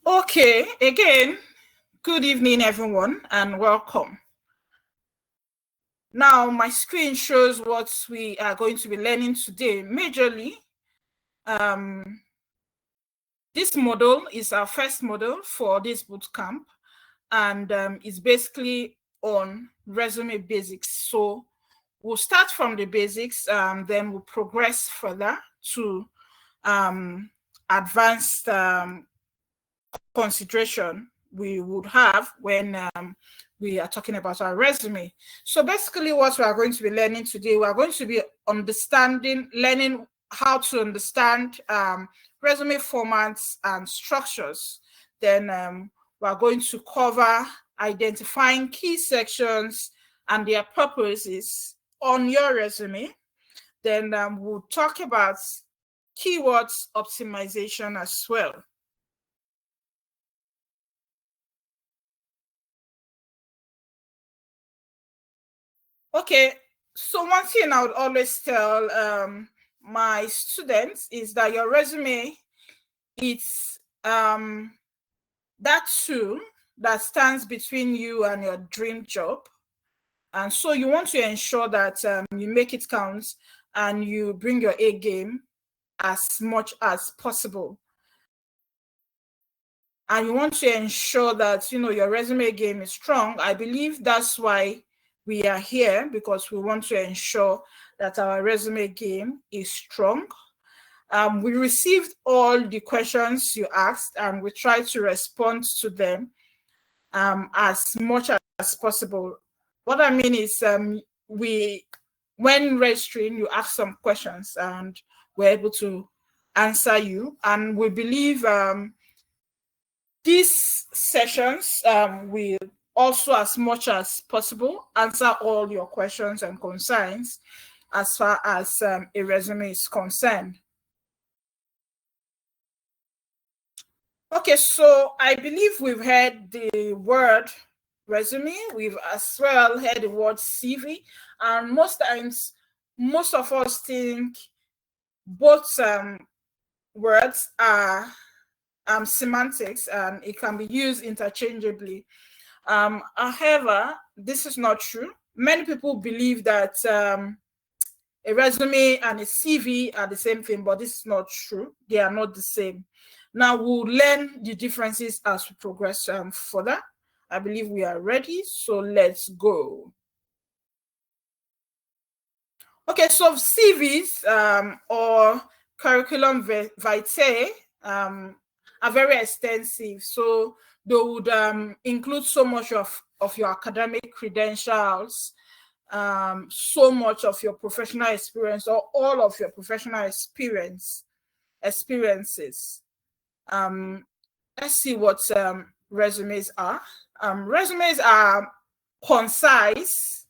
Okay, again, good evening, everyone, and welcome. Now, my screen shows what we are going to be learning today. Majorly, this model is our first model for this bootcamp, and it's basically on resume basics. So we'll start from the basics, then we'll progress further to advanced consideration we would have when we are talking about our resume. So basically what we are going to be learning today, we are going to be learning how to understand resume formats and structures. Then we are going to cover identifying key sections and their purposes on your resume. Then we'll talk about keywords optimization as well. Okay, so one thing I would always tell my students is that your resume is that tool that stands between you and your dream job. And so you want to ensure that you make it count and you bring your A game as much as possible. And you want to ensure that, your resume game is strong. I believe that's why we are here, because we want to ensure that our resume game is strong. We received all the questions you asked, and we tried to respond to them as much as possible. What I mean is when registering, you ask some questions and we're able to answer you. And we believe these sessions will also, as much as possible, answer all your questions and concerns as far as a resume is concerned. Okay, so I believe we've heard the word resume. We've as well heard the word CV. And most times, most of us think both words are semantics and it can be used interchangeably. However, this is not true. Many people believe that a resume and a CV are the same thing, but this is not true. They are not the same. Now we'll learn the differences as we progress further. I believe we are ready, so let's go. Okay, so CVs or curriculum vitae are very extensive. So they would include so much of your academic credentials, so much of your professional experience, or all of your professional experiences. Let's see what resumes are. Resumes are concise,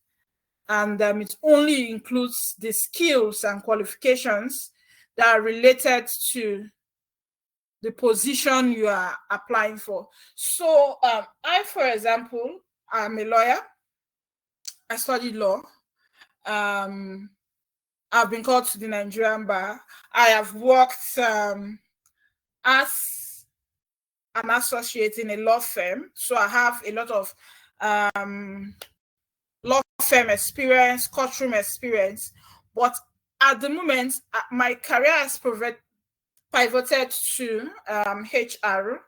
and it only includes the skills and qualifications that are related to the position you are applying for. So I, for example, I'm a lawyer. I studied law. I've been called to the Nigerian bar. I have worked as an associate in a law firm. So I have a lot of law firm experience, courtroom experience. But at the moment, my career has pivoted to HR,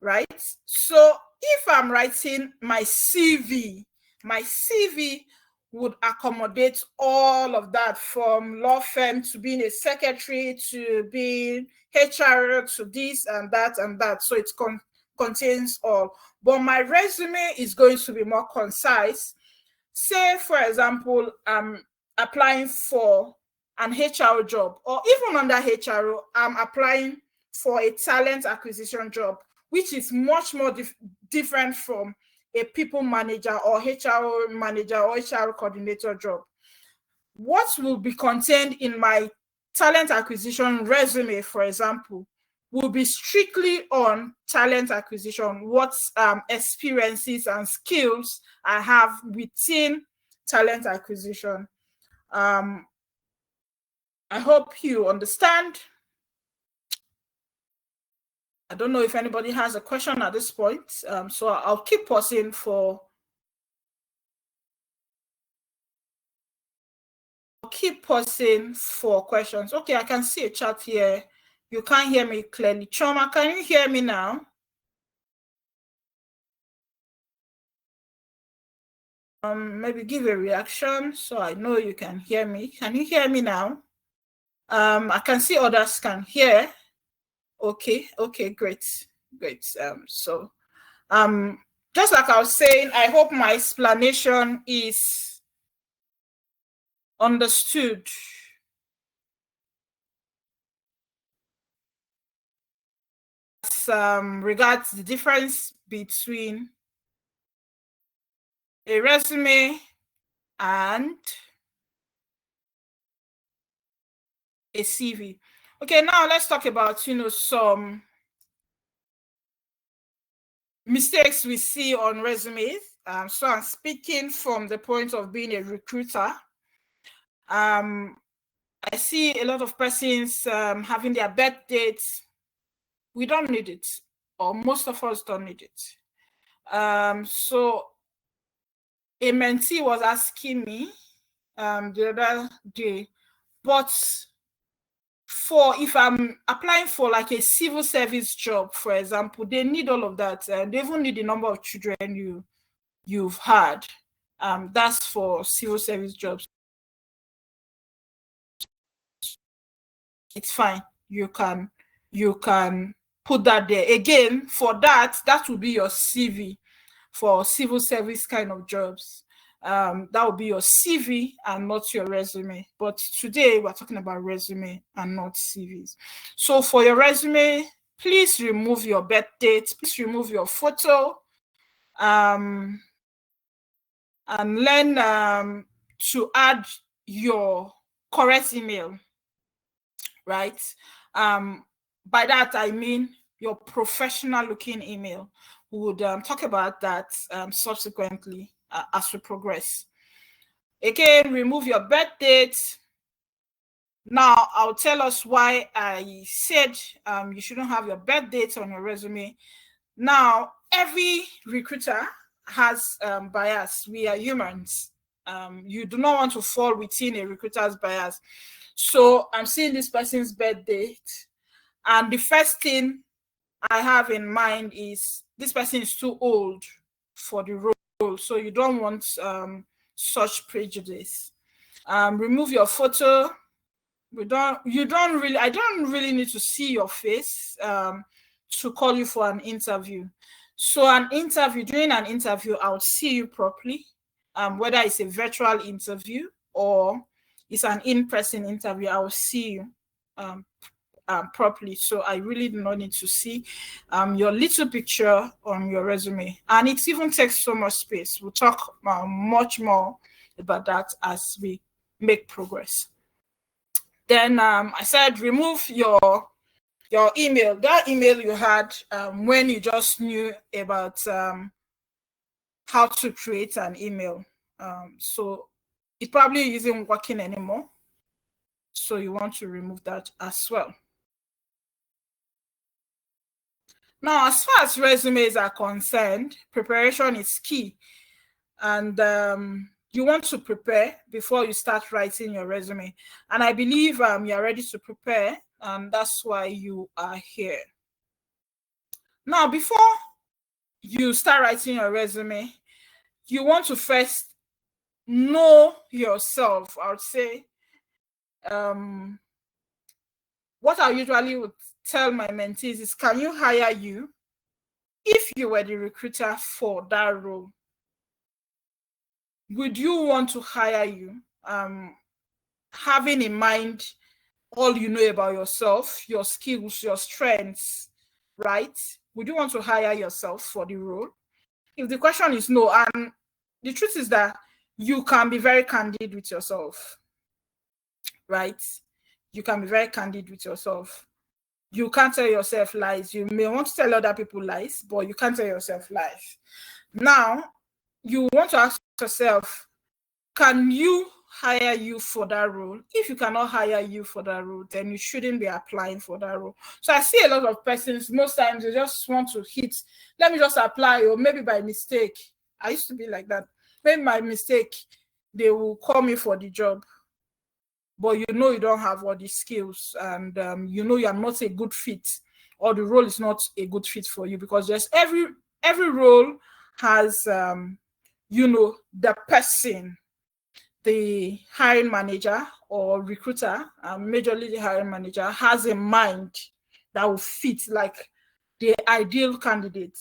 right? So if I'm writing my CV would accommodate all of that, from law firm to being a secretary to being HR to this and that and that. So it contains all. But my resume is going to be more concise. Say, for example, I'm applying for an HR job, or even under HR, I'm applying for a talent acquisition job, which is much more different from a people manager or HR manager or HR coordinator job. What will be contained in my talent acquisition resume, for example, will be strictly on talent acquisition, what experiences and skills I have within talent acquisition. I hope you understand. I don't know if anybody has a question at this point. So I'll keep pausing for questions. Okay, I can see a chat here. You can't hear me clearly. Choma, can you hear me now? Maybe give a reaction so I know you can hear me. Can you hear me now? I can see others can hear. Okay, great. So just like I was saying, I hope my explanation is understood. Regards the difference between a resume and a CV. Okay, now let's talk about, some mistakes we see on resumes. So I'm speaking from the point of being a recruiter. I see a lot of persons having their birth dates. We don't need it, or most of us don't need it. So a mentee was asking me the other day, but if I'm applying for like a civil service job, for example, they need all of that. And they even need the number of children you've had. That's for civil service jobs. It's fine. You can put that there. Again, for that will be your CV for civil service kind of jobs. That will be your CV and not your resume. But today we're talking about resume and not CVs. So for your resume, please remove your birth date. Please remove your photo. And learn to add your correct email, right? By that, I mean your professional looking email. We would talk about that subsequently as we progress. Again, remove your birth date. Now, I'll tell us why I said you shouldn't have your birth date on your resume. Now, every recruiter has bias. We are humans. You do not want to fall within a recruiter's bias. So I'm seeing this person's birth date, and the first thing I have in mind is this person is too old for the role. So you don't want such prejudice. Remove your photo. I don't really need to see your face to call you for an interview. So during an interview, I'll see you properly, whether it's a virtual interview or it's an in-person interview, I will see you properly. So I really do not need to see your little picture on your resume. And it even takes so much space. We'll talk much more about that as we make progress. Then I said remove your email, that email you had when you just knew about how to create an email. So it probably isn't working anymore. So you want to remove that as well. Now, as far as resumes are concerned, preparation is key. And you want to prepare before you start writing your resume. And I believe you're ready to prepare, and that's why you are here. Now, before you start writing your resume, you want to first know yourself. I would say what I usually would tell my mentees is, can you hire you? If you were the recruiter for that role, would you want to hire you? Having in mind all you know about yourself, your skills, your strengths, right? Would you want to hire yourself for the role? If the question is no, and the truth is that you can be very candid with yourself, right? You can be very candid with yourself. You can't tell yourself lies. You may want to tell other people lies, but you can't tell yourself lies. Now, you want to ask yourself, can you hire you for that role. If you cannot hire you for that role, then you shouldn't be applying for that role. So I see a lot of persons, most times they just want to hit, let me just apply, or maybe by mistake. I used to be like that. Maybe by mistake, they will call me for the job, but you know you don't have all the skills, and you know you are not a good fit, or the role is not a good fit for you, because there's every role has you know, the person, the hiring manager or recruiter, majorly the hiring manager, has a mind that will fit like the ideal candidate.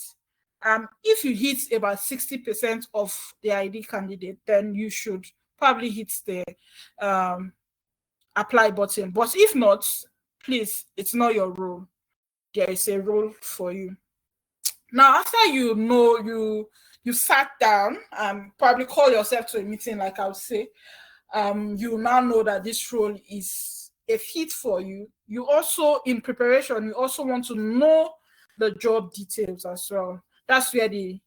If you hit about 60% of the ideal candidate, then you should probably hit the apply button. But if not, please, it's not your role. There is a role for you. Now, after you know you sat down, probably call yourself to a meeting, like I would say, you now know that this role is a fit for you. You also, in preparation, you also want to know the job details as well. That's where the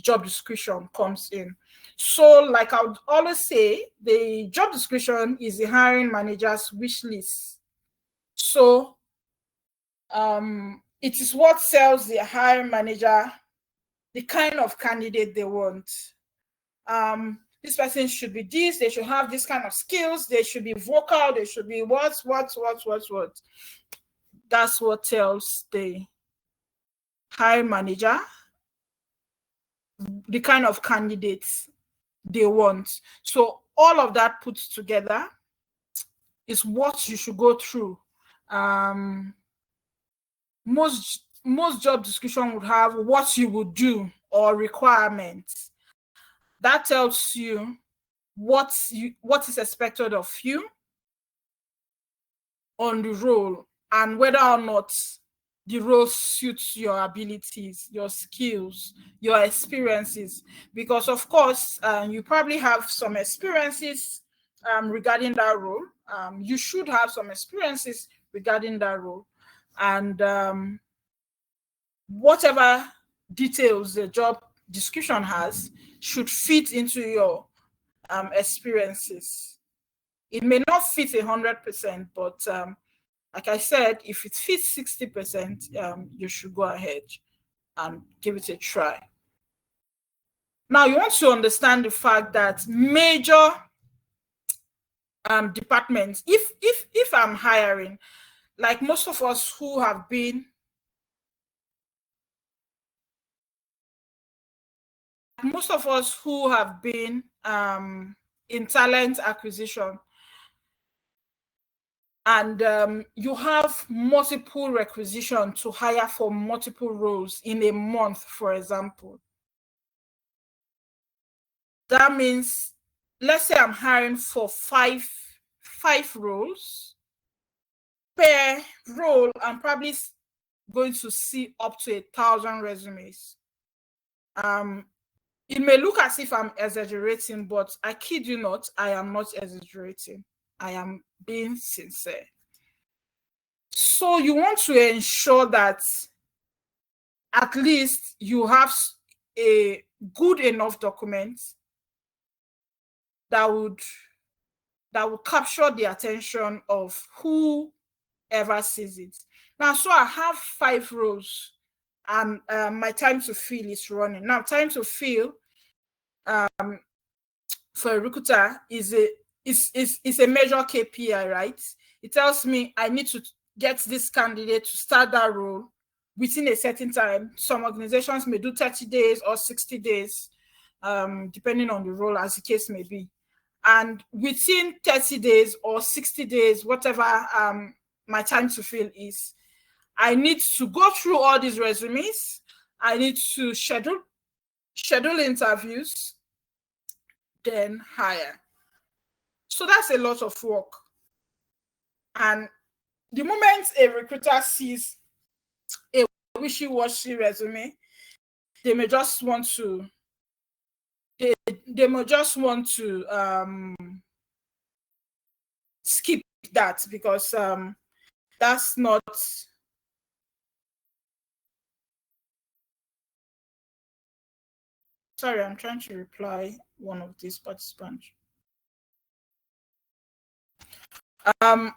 job description comes in. So, like I would always say, the job description is the hiring manager's wish list. So, it is what tells the hiring manager the kind of candidate they want. This person should be this, they should have this kind of skills, they should be vocal, they should be what. That's what tells the hiring manager the kind of candidates they want. So all of that put together is what you should go through. Most job description would have what you would do or requirements. That tells you what is expected of you on the role, and whether or not the role suits your abilities, your skills, your experiences. Because of course, you probably have some experiences regarding that role. You should have some experiences regarding that role. And whatever details the job description has should fit into your experiences. It may not fit 100%, but like I said, if it fits 60%, you should go ahead and give it a try. Now, you want to understand the fact that major departments, if I'm hiring, like most of us who have been in talent acquisition, and you have multiple requisitions to hire for multiple roles in a month, for example. That means, let's say I'm hiring for five roles. Per role, I'm probably going to see up to 1,000 resumes. It may look as if I'm exaggerating, but I kid you not, I am not exaggerating. I am being sincere. So you want to ensure that at least you have a good enough document that would capture the attention of whoever sees it. Now, so I have 5 rows, and my time to fill is running. Now, time to fill for a recruiter is a major KPI, right? It tells me I need to get this candidate to start that role within a certain time. Some organizations may do 30 days or 60 days, depending on the role, as the case may be. And within 30 days or 60 days, whatever my time to fill is, I need to go through all these resumes. I need to schedule interviews, then hire. So that's a lot of work. And the moment a recruiter sees a wishy-washy resume, they may just want to skip that, because that's not. Sorry, I'm trying to reply one of these participants.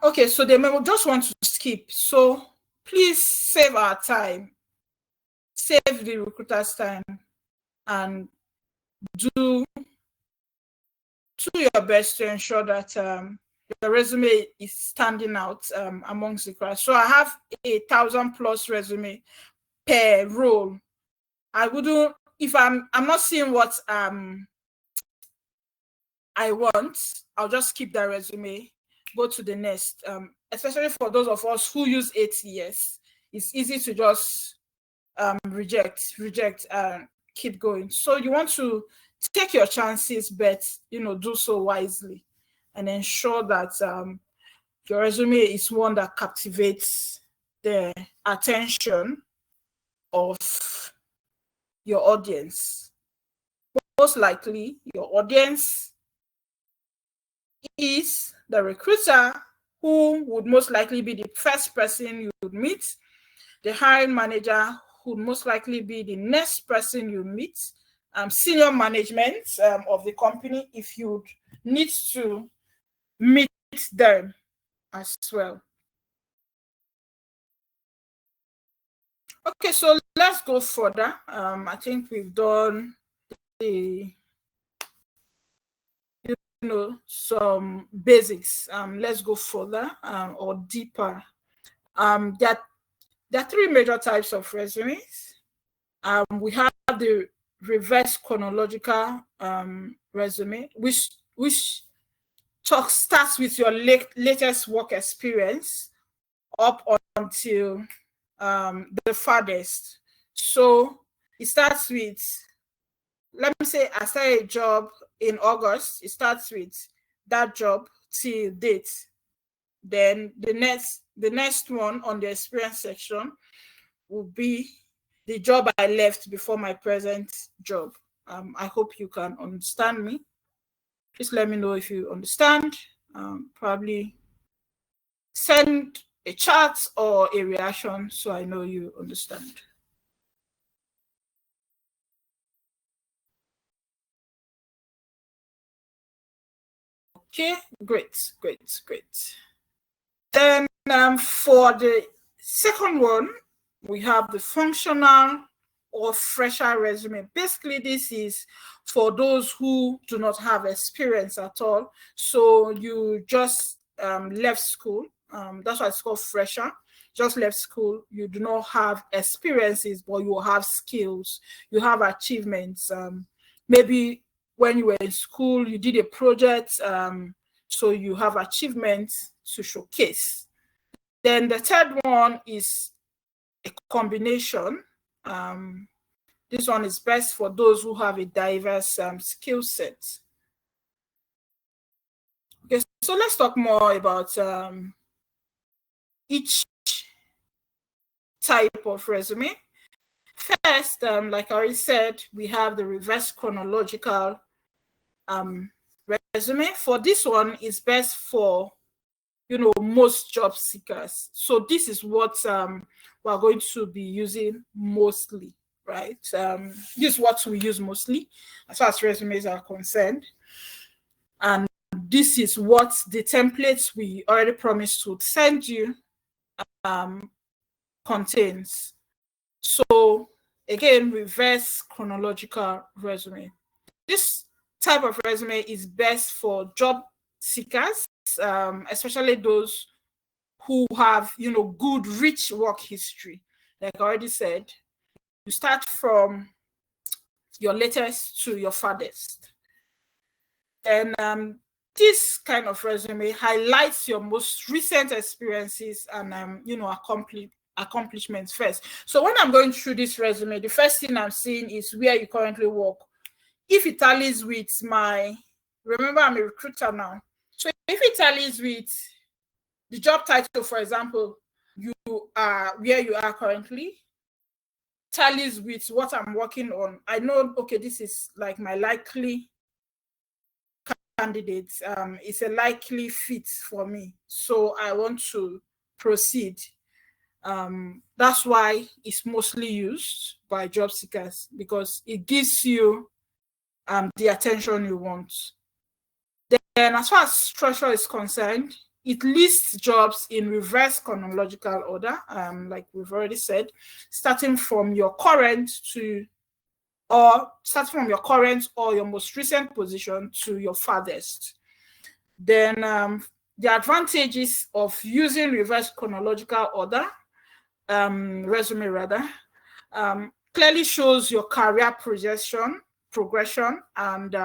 Okay, so they may just want to skip. So please save our time, save the recruiter's time, and do your best to ensure that your resume is standing out amongst the class. So I have 1,000+ resume per role. I wouldn't, if I'm not seeing what I want, I'll just keep that resume, go to the next. Especially for those of us who use ATS, it's easy to just reject, and keep going. So you want to take your chances, but do so wisely, and ensure that your resume is one that captivates the attention of your audience. Most likely, your audience is the recruiter, who would most likely be the first person you would meet. The hiring manager would most likely be the next person you meet. Senior management of the company, if you need to meet them as well. Okay, so let's go further. I think we've done the some basics. Let's go further or deeper. There are three major types of resumes. We have the reverse chronological resume, which starts with your latest work experience up until the farthest. So it starts with, let me say I started a job in August. It starts with that job till date. Then the next one on the experience section will be the job I left before my present job. I hope you can understand me. Please let me know if you understand. Probably send a chat or a reaction so I know you understand. Okay, great. Then for the second one, we have the functional or fresher resume. Basically, this is for those who do not have experience at all. So you just left school. That's why it's called fresher. Just left school. You do not have experiences, but you have skills. You have achievements. Maybe when you were in school, you did a project. So you have achievements to showcase. Then the third one is a combination. This one is best for those who have a diverse skill set. Okay, so let's talk more about each type of resume. First, like I already said, we have the reverse chronological resume. For this one, it's best for most job seekers. So this is what we're going to be using mostly, right? This is what we use mostly as far as resumes are concerned. And this is what the templates we already promised to send you contains. So again, reverse chronological resume. This type of resume is best for job seekers, especially those who have good rich work history. Like I already said, you start from your latest to your farthest. And this kind of resume highlights your most recent experiences and accomplishments first. So when I'm going through this resume, the first thing I'm seeing is where you currently work. If it tallies with remember I'm a recruiter now. So if it tallies with the job title, for example, you are where you are currently, tallies with what I'm working on, I know, okay, this is like my likely candidate. It's a likely fit for me. So I want to proceed. That's why it's mostly used by job seekers, because it gives you the attention you want. Then as far as structure is concerned, it lists jobs in reverse chronological order, like we've already said, starting from your current or your most recent position to your farthest. Then the advantages of using reverse chronological order, resume rather, clearly shows your career progression and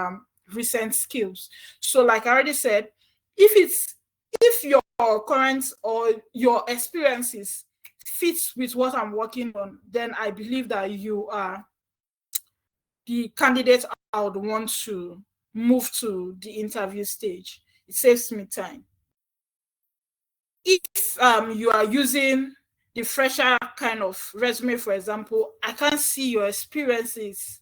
recent skills. So like I already said, if your current or your experiences fits with what I'm working on, then I believe that you are the candidate I would want to move to the interview stage. It saves me time. If you are using the fresher kind of resume, for example, I can't see your experiences.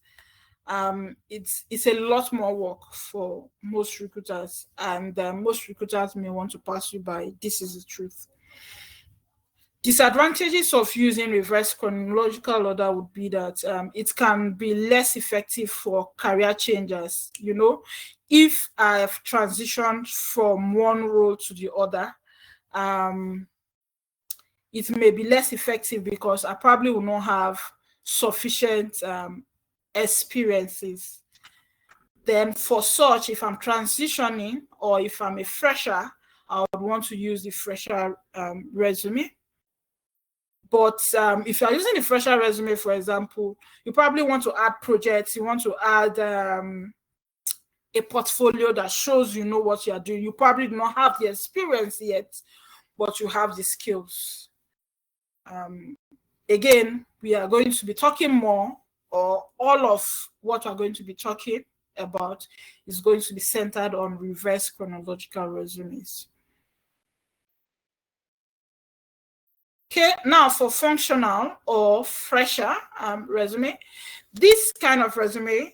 It's a lot more work for most recruiters, and most recruiters may want to pass you by. This is the truth. Disadvantages of using reverse chronological order would be that it can be less effective for career changers. You know, if I have transitioned from one role to the other, it may be less effective because I probably will not have sufficient experiences. Then for such, if I'm transitioning or if I'm a fresher, I would want to use the fresher resume. But if you're using the fresher resume, for example, you probably want to add projects, you want to add a portfolio that shows you know what you're doing. You probably do not have the experience yet, but you have the skills. Again, we are going to be talking more, or all of what we're going to be talking about is going to be centered on reverse chronological resumes. Okay, now for functional or fresher resume, this kind of resume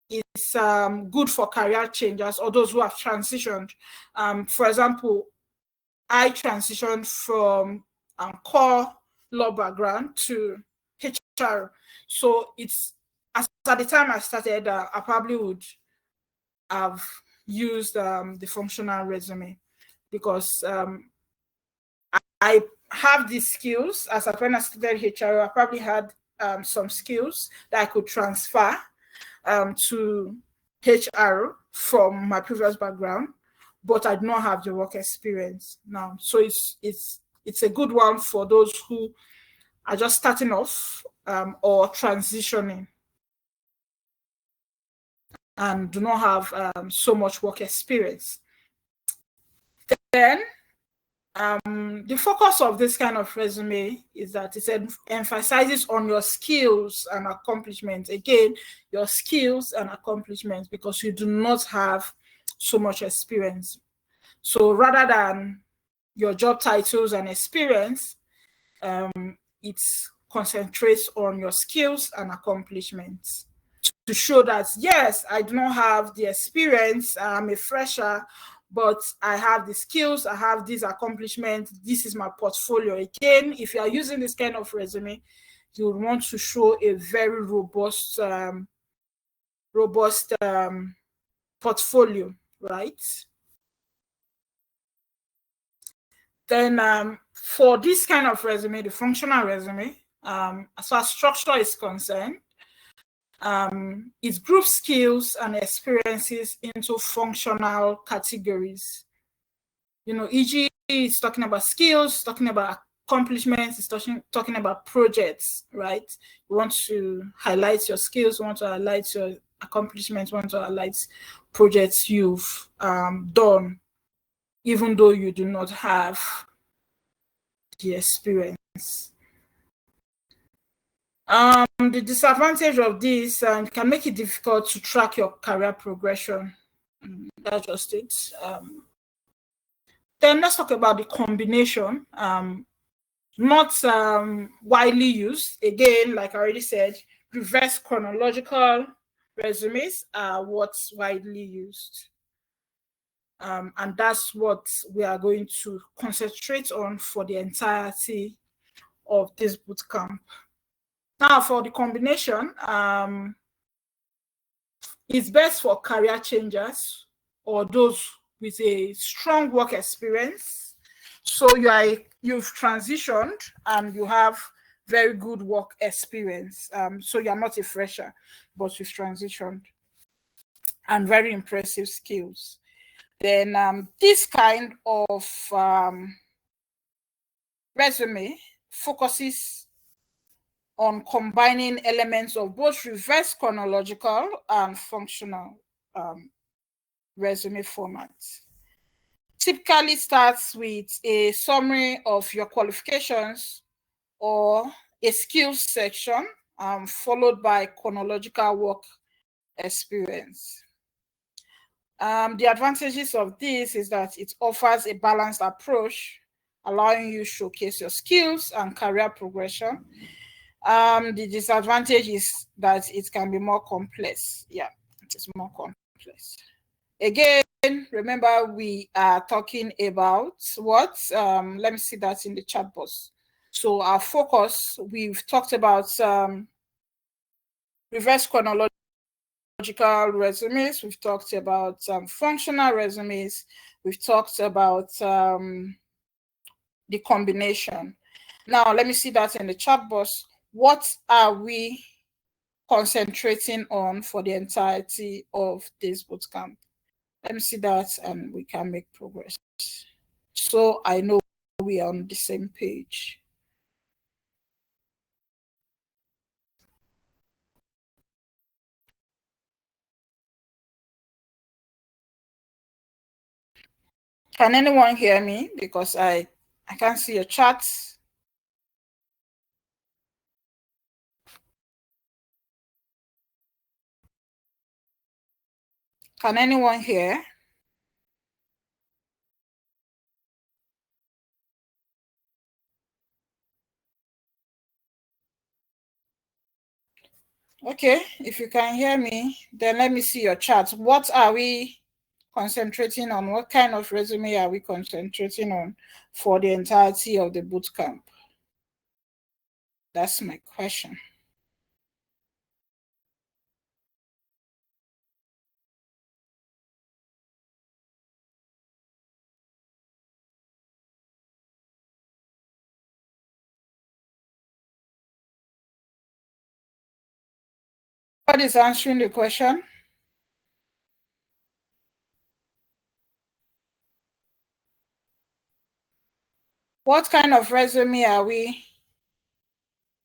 is good for career changers or those who have transitioned. For example, I transitioned from core law background to HR. So it's, at the time I started, I probably would have used the functional resume because I have these skills. As when I started HR, I probably had some skills that I could transfer to HR from my previous background, but I do not have the work experience now. So it's a good one for those who are just starting off or transitioning and do not have so much work experience. Then the focus of this kind of resume is that it emphasizes on your skills and accomplishments. Again, your skills and accomplishments, because you do not have so much experience. So rather than your job titles and experience, it concentrates on your skills and accomplishments to show that, yes, I do not have the experience, I'm a fresher, but I have the skills, I have these accomplishments, this is my portfolio. Again, if you are using this kind of resume, you would want to show a very robust portfolio, right? Then for this kind of resume, the functional resume, as far as structure is concerned, it groups skills and experiences into functional categories. You know, e.g., it's talking about skills, talking about accomplishments, it's talking about projects, right? You want to highlight your skills, you want to highlight your accomplishments, you want to highlight projects you've done, even though you do not have the experience. The disadvantage of this can make it difficult to track your career progression. That's just it. Then let's talk about the combination. Not widely used. Again, like I already said, reverse chronological resumes are what's widely used. And that's what we are going to concentrate on for the entirety of this bootcamp. Now, for the combination, it's best for career changers or those with a strong work experience. So you've transitioned and you have very good work experience. So you're not a fresher, but you've transitioned, and very impressive skills. Then this kind of resume focuses on combining elements of both reverse chronological and functional resume formats. Typically starts with a summary of your qualifications or a skills section, followed by chronological work experience. The advantages of this is that it offers a balanced approach, allowing you to showcase your skills and career progression. The disadvantage is that it can be more complex. Yeah, it is more complex. Again, remember we are talking about what? Let me see that in the chat box. So our focus, we've talked about reverse chronological resumes, we've talked about functional resumes, we've talked about the combination. Now, let me see that in the chat box. What are we concentrating on for the entirety of this bootcamp? Let me see that and we can make progress. So I know we are on the same page. Can anyone hear me? Because I can't see your chat. Can anyone hear? Okay, if you can hear me, then let me see your chat. What are we concentrating on? What kind of resume are we concentrating on for the entirety of the bootcamp? That's my question. What is answering the question? What kind of resume are we?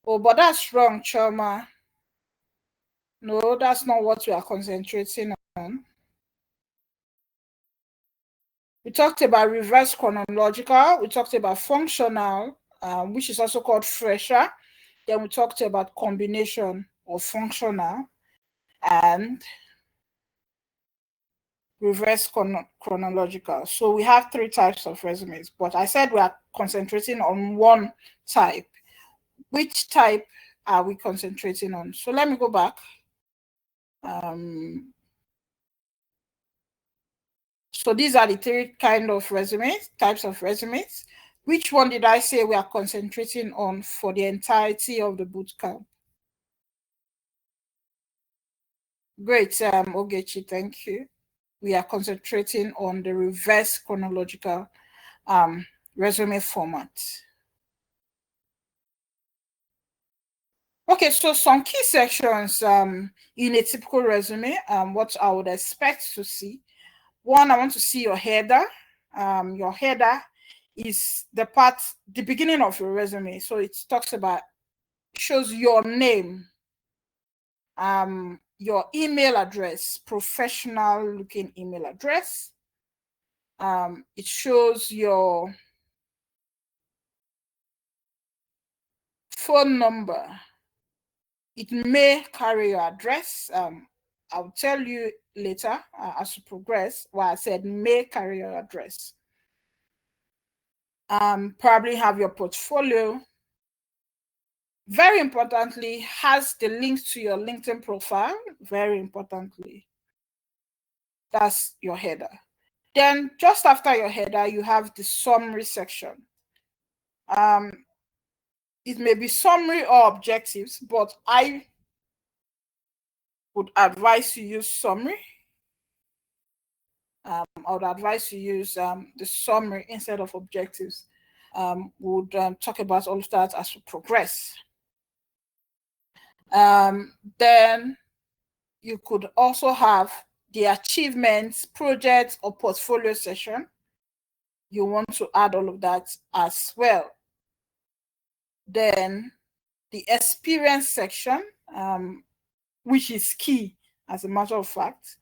Oh, but that's wrong, Choma. No, that's not what we are concentrating on. We talked about reverse chronological. We talked about functional, which is also called fresher. Then we talked about combination of functional and reverse chronological. So we have 3 types of resumes, but I said we are concentrating on one type. Which type are we concentrating on? So let me go back. So these are the 3 kind of resumes, types of resumes. Which one did I say we are concentrating on for the entirety of the bootcamp? Great, Ogechi, thank you. We are concentrating on the reverse chronological resume format. Okay, so some key sections in a typical resume, what I would expect to see. One, I want to see your header. Your header is the part, the beginning of your resume. So it talks about, shows your name, your email address, professional looking email address. It shows your phone number. It may carry your address. I'll tell you later as we progress why I said may carry your address. Probably have your portfolio. Very importantly, has the link to your LinkedIn profile. Very importantly, that's your header. Then just after your header, you have the summary section. It may be summary or objectives, but I would advise you use summary. I would advise you use the summary instead of objectives. We'll talk about all of that as we progress. Then you could also have the achievements, projects, or portfolio session. You want to add all of that as well. Then the experience section, which is key as a matter of fact.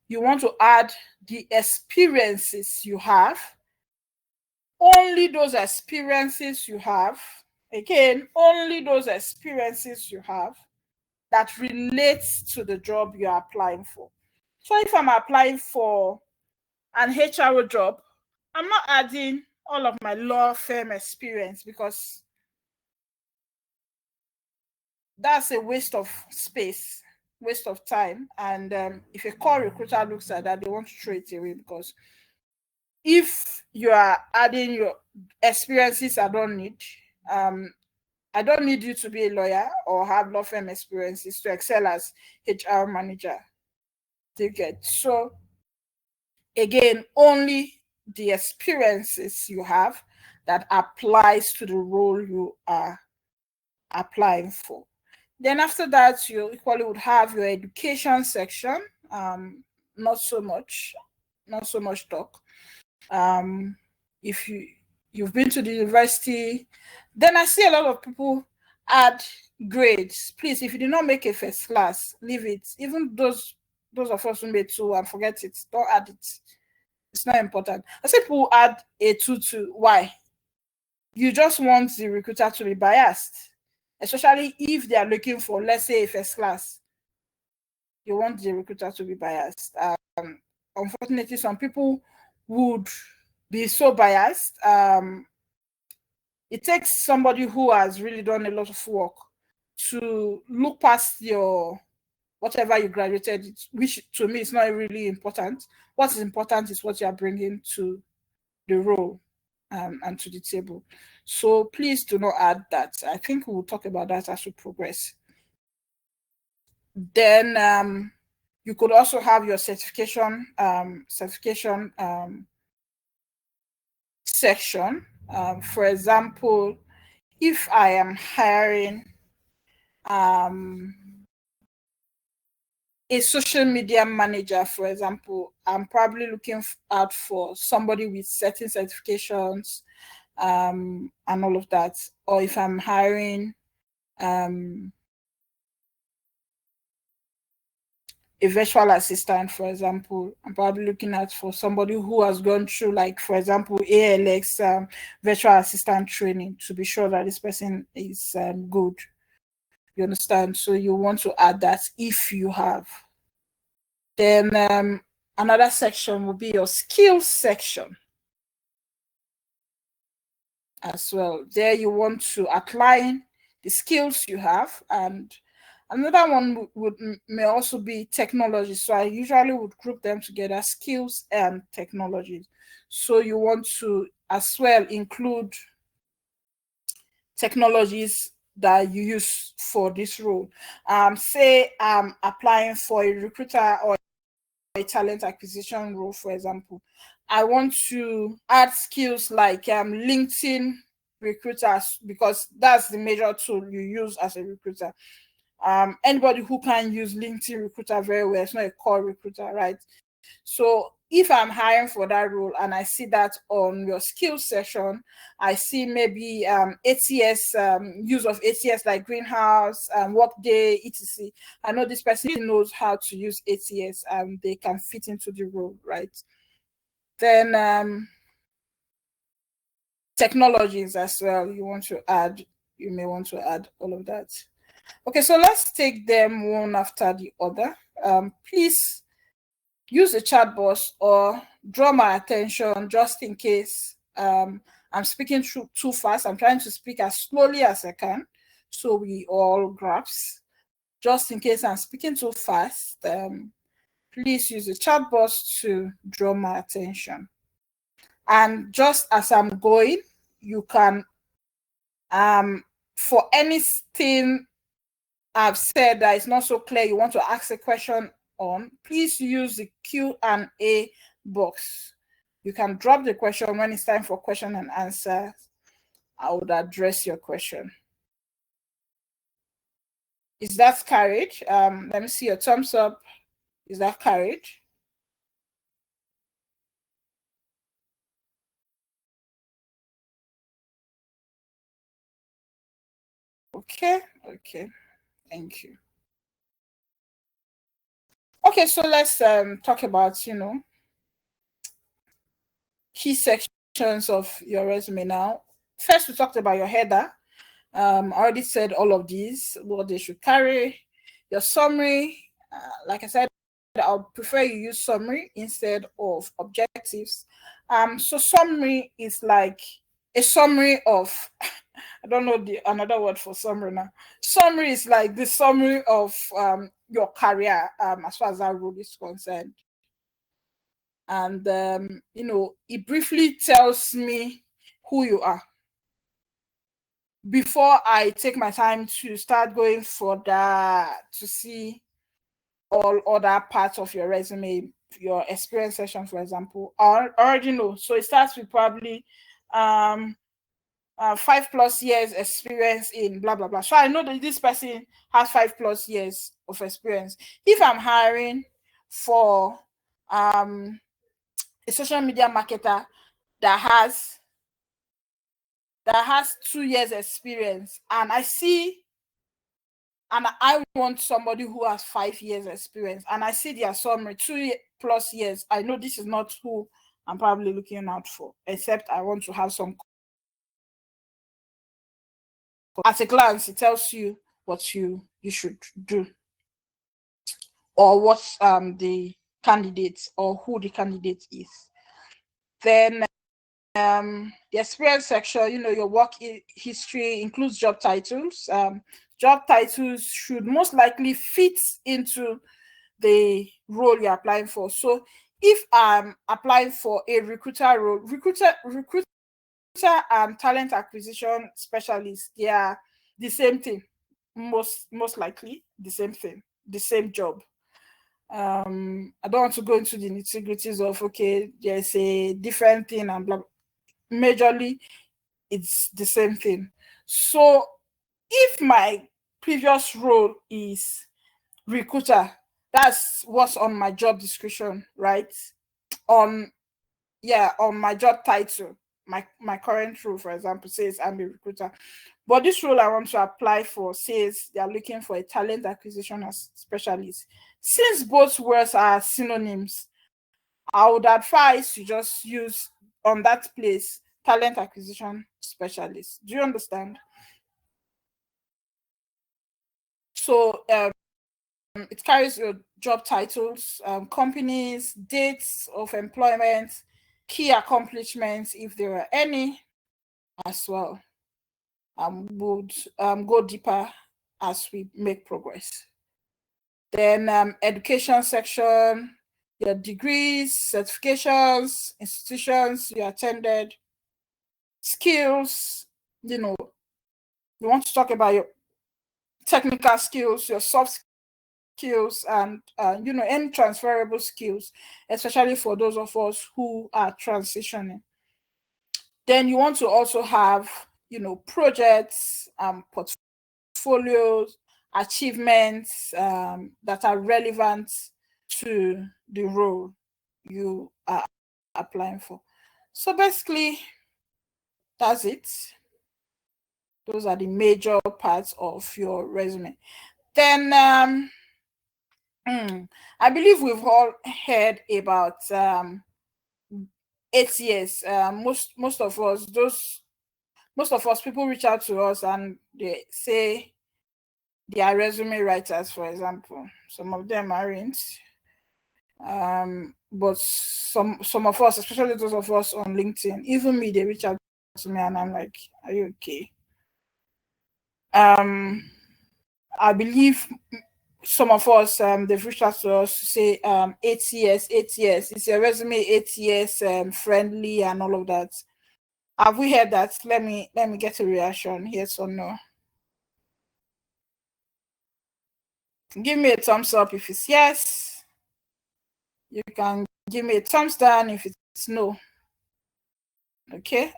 You want to add the experiences you have, only those experiences you have, again, only those experiences you have that relates to the job you're applying for. So if I'm applying for an HRO job, I'm not adding all of my law firm experience because that's a waste of space, waste of time. And if a core recruiter looks at that, they want to throw it away, because if you are adding your experiences I don't need you to be a lawyer or have law firm experiences to excel as HR manager. You get? So again, only the experiences you have that applies to the role you are applying for. Then after that, you equally would have your education section. Not so much talk. If you've been to the university, then I see a lot of people add grades. Please, if you did not make a first class, leave it. Even those of us who made 2 and forget it, don't add it. It's not important. I say people add a 2. Why? You just want the recruiter to be biased, especially if they are looking for, let's say, a first class. You want the recruiter to be biased. Unfortunately, some people would be so biased. It takes somebody who has really done a lot of work to look past your whatever you graduated, which to me is not really important. What is important is what you are bringing to the role and to the table. So please do not add that. I think we'll talk about that as we progress. Then you could also have your certification section. For example, if I am hiring a social media manager, for example, I'm probably looking out for somebody with certain certifications and all of that. Or if I'm hiring a virtual assistant, for example, I'm probably looking at for somebody who has gone through, like, for example, ALX virtual assistant training, to be sure that this person is good. You understand? So you want to add that if you have. Then another section will be your skills section as well. There you want to outline the skills you have, and another one may also be technology. So I usually would group them together, skills and technology. So you want to as well include technologies that you use for this role. Say I'm applying for a recruiter or a talent acquisition role, for example. I want to add skills like LinkedIn recruiters, because that's the major tool you use as a recruiter. Anybody who can use LinkedIn recruiter very well, it's not a core recruiter, right? So if I'm hiring for that role and I see that on your skills section, I see maybe ATS, use of ATS like Greenhouse, Workday, etc. I know this person knows how to use ATS and they can fit into the role, right? Then technologies as well, you may want to add all of that. Okay, so let's take them one after the other. Please use the chat box or draw my attention just in case I'm speaking too fast. I'm trying to speak as slowly as I can so we all grasp. Just in case I'm speaking too fast, please use the chat box to draw my attention. And just as I'm going, you can, for anything I've said that is not so clear, you want to ask a question on, please use the Q&A box. You can drop the question when it's time for question and answer. I would address your question. Is that carried? Let me see your thumbs up. Is that carried? Okay, okay, thank you. Okay, so let's talk about, key sections of your resume now. First, we talked about your header. I already said all of these, what they should carry. Your summary, like I said, I'll prefer you use summary instead of objectives. So summary is like a summary of, I don't know another word for summary now. Summary is like the summary of your career as far as that role is concerned. And, it briefly tells me who you are before I take my time to start going for that, to see all other parts of your resume, your experience section, for example. I already know. So it starts with probably 5+ years experience in blah, blah, blah. So I know that this person has 5+ years of experience. If I'm hiring for a social media marketer that has 2 years experience, and I want somebody who has 5 years experience, and I see their summary 2+ years, I know this is not who I'm probably looking out for, except I want to have some. At a glance, it tells you what you should do, or what the candidate, or who the candidate is. Then the experience section, your work history includes job titles. Job titles should most likely fit into the role you're applying for. So if I'm applying for a recruiter role, recruiter and talent acquisition specialist, they are the same thing, most likely the same thing, the same job. I don't want to go into the nitty-gritties of, okay, there's a different thing and blah. Majorly, it's the same thing. So if my previous role is recruiter, that's what's on my job description, right? On my job title, my current role, for example, says I'm a recruiter. But this role I want to apply for says they are looking for a talent acquisition specialist. Since both words are synonyms, I would advise you just use on that place talent acquisition specialist. Do you understand? So it carries your job titles, companies, dates of employment, key accomplishments, if there are any, as well. Would go deeper as we make progress. Then education section, your degrees, certifications, institutions you attended, skills, you want to talk about your technical skills, your soft skills, and any transferable skills, especially for those of us who are transitioning. Then you want to also have projects, portfolios, achievements that are relevant to the role you are applying for. So basically, that's it. Those are the major parts of your resume. Then I believe we've all heard about ATS. Most of us, people reach out to us and they say they are resume writers, for example. Some of them aren't. But some of us, especially those of us on LinkedIn, even me, they reach out to me and I'm like, are you okay? I believe some of us, they've reached out to us to say ATS, is your resume ATS friendly and all of that. Have we heard that? Let me get a reaction, yes or no. Give me a thumbs up if it's yes. You can give me a thumbs down if it's no. Okay.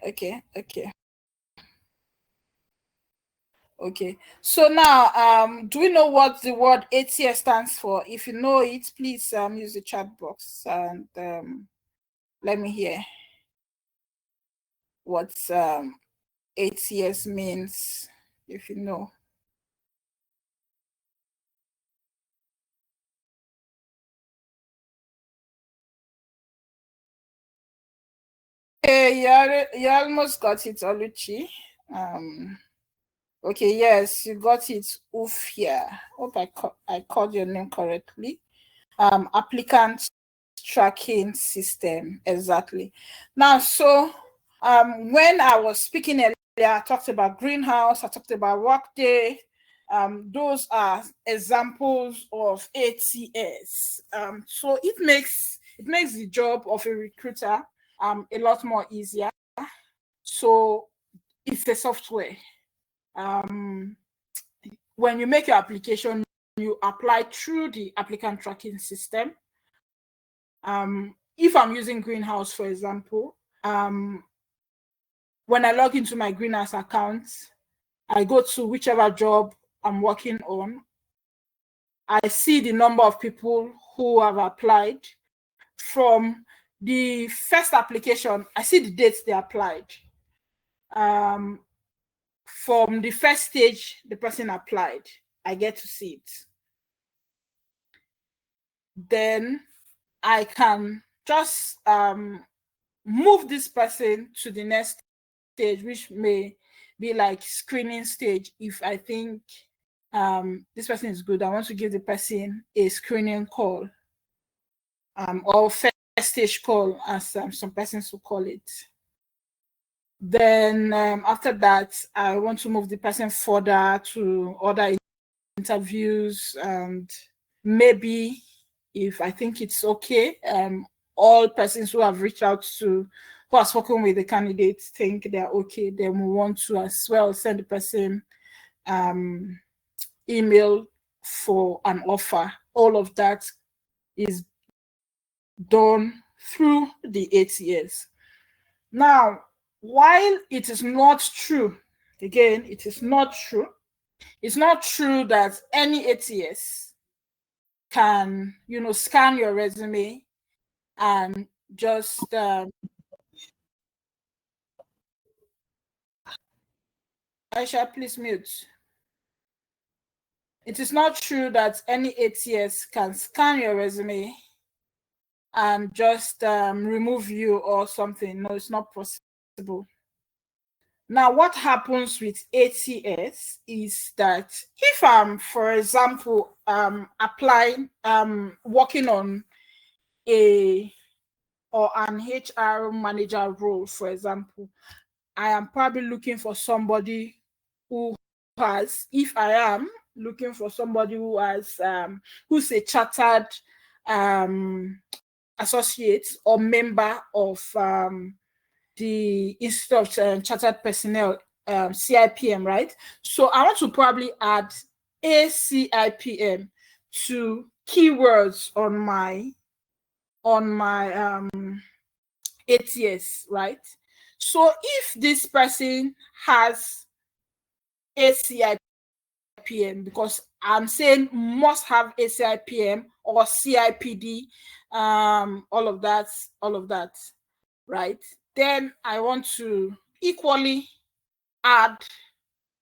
Okay. So now, do we know what the word ATS stands for? If you know it, please use the chat box and let me hear what ATS means, if you know. Okay, you almost got it, Oluchi. Okay, yes, you got it. Ufia. Hope I called your name correctly. Applicant tracking system, exactly. Now, so when I was speaking earlier, I talked about Greenhouse, I talked about Workday. Those are examples of ATS. So it makes the job of a recruiter a lot more easier. So it's a software. When you make your application, you apply through the applicant tracking system. If I'm using Greenhouse, for example, when I log into my Greenhouse account, I go to whichever job I'm working on. I see the number of people who have applied. From the first application, I see the dates they applied. From the first stage the person applied, I get to see it. Then I can just move this person to the next stage, which may be like screening stage. If I think this person is good, I want to give the person a screening call, or first stage call, as some persons will call it. Then after that, I want to move the person further to other interviews, and maybe if I think it's okay, all persons who have reached out to, who have spoken with the candidates, think they're okay, then we want to as well send the person email for an offer. All of that is done through the ATS. Now, while it is not true, again, it is not true. It's not true that any ATS can, scan your resume and just Aisha, please mute. It is not true that any ATS can scan your resume and just remove you or something. No, it's not possible. Now, what happens with ATS is that if I'm, for example, applying, working on an HR manager role, for example, I am probably looking for somebody who has, if I am looking for somebody who has, who's a chartered associate or member of the Institute of Chartered Personnel, CIPM, right? So I want to probably add a CIPM to keywords on my ATS, right? So if this person has a CIPM, because I'm saying must have a CIPM or CIPD, all of that, right? Then I want to equally add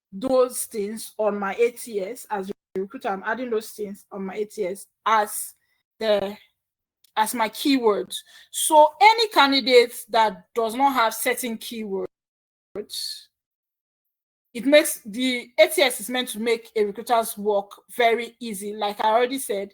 those things on my ATS. As a recruiter, I'm adding those things on my ATS as my keywords. So any candidate that does not have certain keywords, it makes the ATS is meant to make a recruiter's work very easy. Like I already said,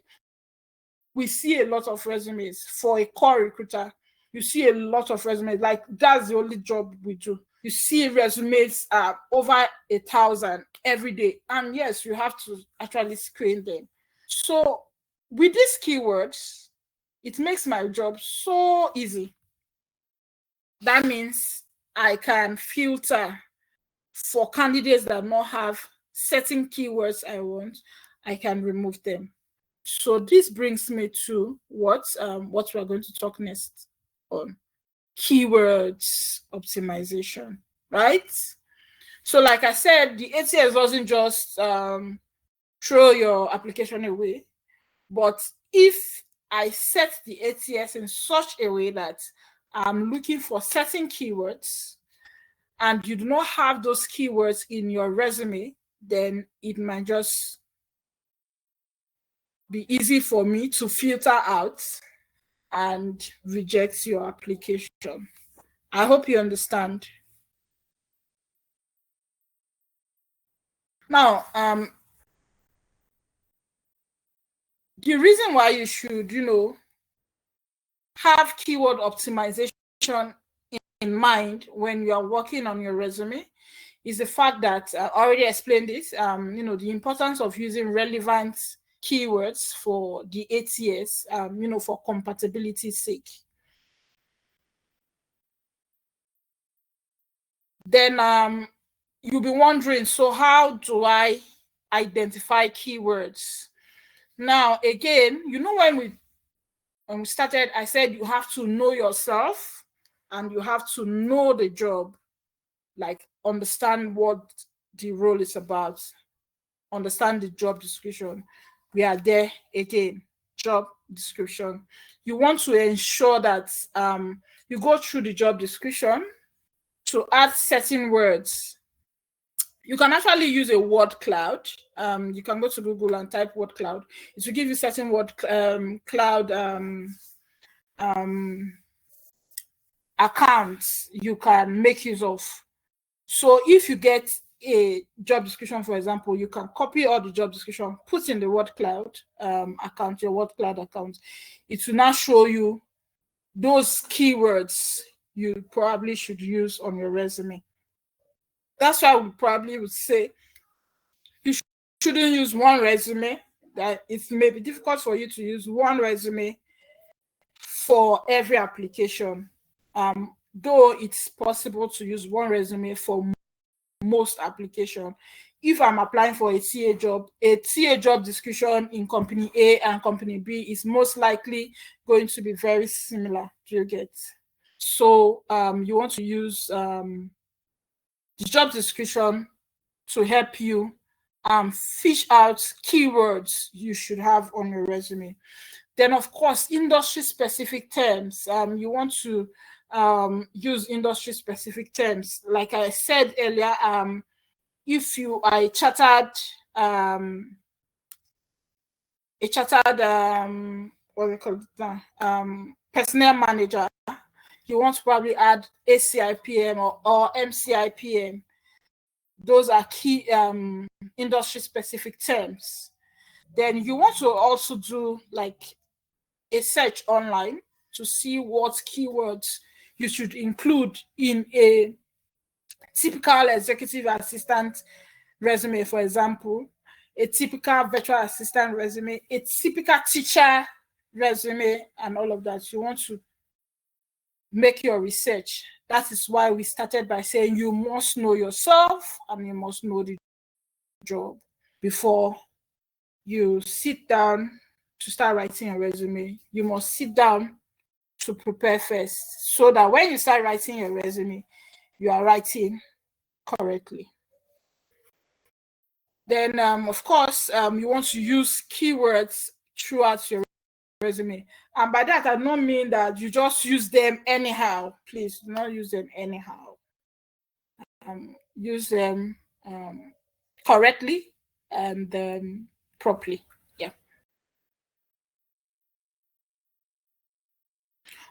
we see a lot of resumes for a core recruiter. You see a lot of resumes, like that's the only job we do. You see resumes over 1,000 every day. And yes, you have to actually screen them. So with these keywords, it makes my job so easy. That means I can filter for candidates that don't have certain keywords I want. I can remove them. So this brings me to what we're going to talk next on: keywords optimization, right? So like I said, the ATS doesn't just throw your application away, but if I set the ATS in such a way that I'm looking for certain keywords and you do not have those keywords in your resume, then it might just be easy for me to filter out and reject your application. I hope you understand. Now, the reason why you should, have keyword optimization in mind when you are working on your resume is the fact that I already explained this, the importance of using relevant keywords for the ATS, for compatibility's sake. Then you'll be wondering, so how do I identify keywords? Now, again, when we started, I said you have to know yourself and you have to know the job, like understand what the role is about, understand the job description. We are there again, job description. You want to ensure that you go through the job description to add certain words. You can actually use a word cloud. You can go to Google and type word cloud. It will give you certain word cloud accounts you can make use of. So if you get a job description, for example, you can copy all the job description, put in the word cloud account, your word cloud account. It will now show you those keywords you probably should use on your resume. That's why we probably would say you shouldn't use one resume. That it may be difficult for you to use one resume for every application. Though it's possible to use one resume for most application. If I'm applying for a TA job description in company A and company B is most likely going to be very similar. Do you get? So you want to use the job description to help you fish out keywords you should have on your resume. Then, of course, industry-specific terms. You want to use industry-specific terms. Like I said earlier, if you are a chartered what we call it, personnel manager, you want to probably add ACIPM or MCIPM. Those are key industry-specific terms. Then you want to also do like a search online to see what keywords you should include in a typical executive assistant resume, for example, a typical virtual assistant resume, a typical teacher resume, and all of that. You want to make your research. That is why we started by saying you must know yourself and you must know the job before you sit down to start writing a resume. You must sit down to prepare first so that when you start writing your resume, you are writing correctly. Then, of course, you want to use keywords throughout your resume. And by that, I don't mean that you just use them anyhow. Please do not use them anyhow. Use them correctly and properly. Yeah.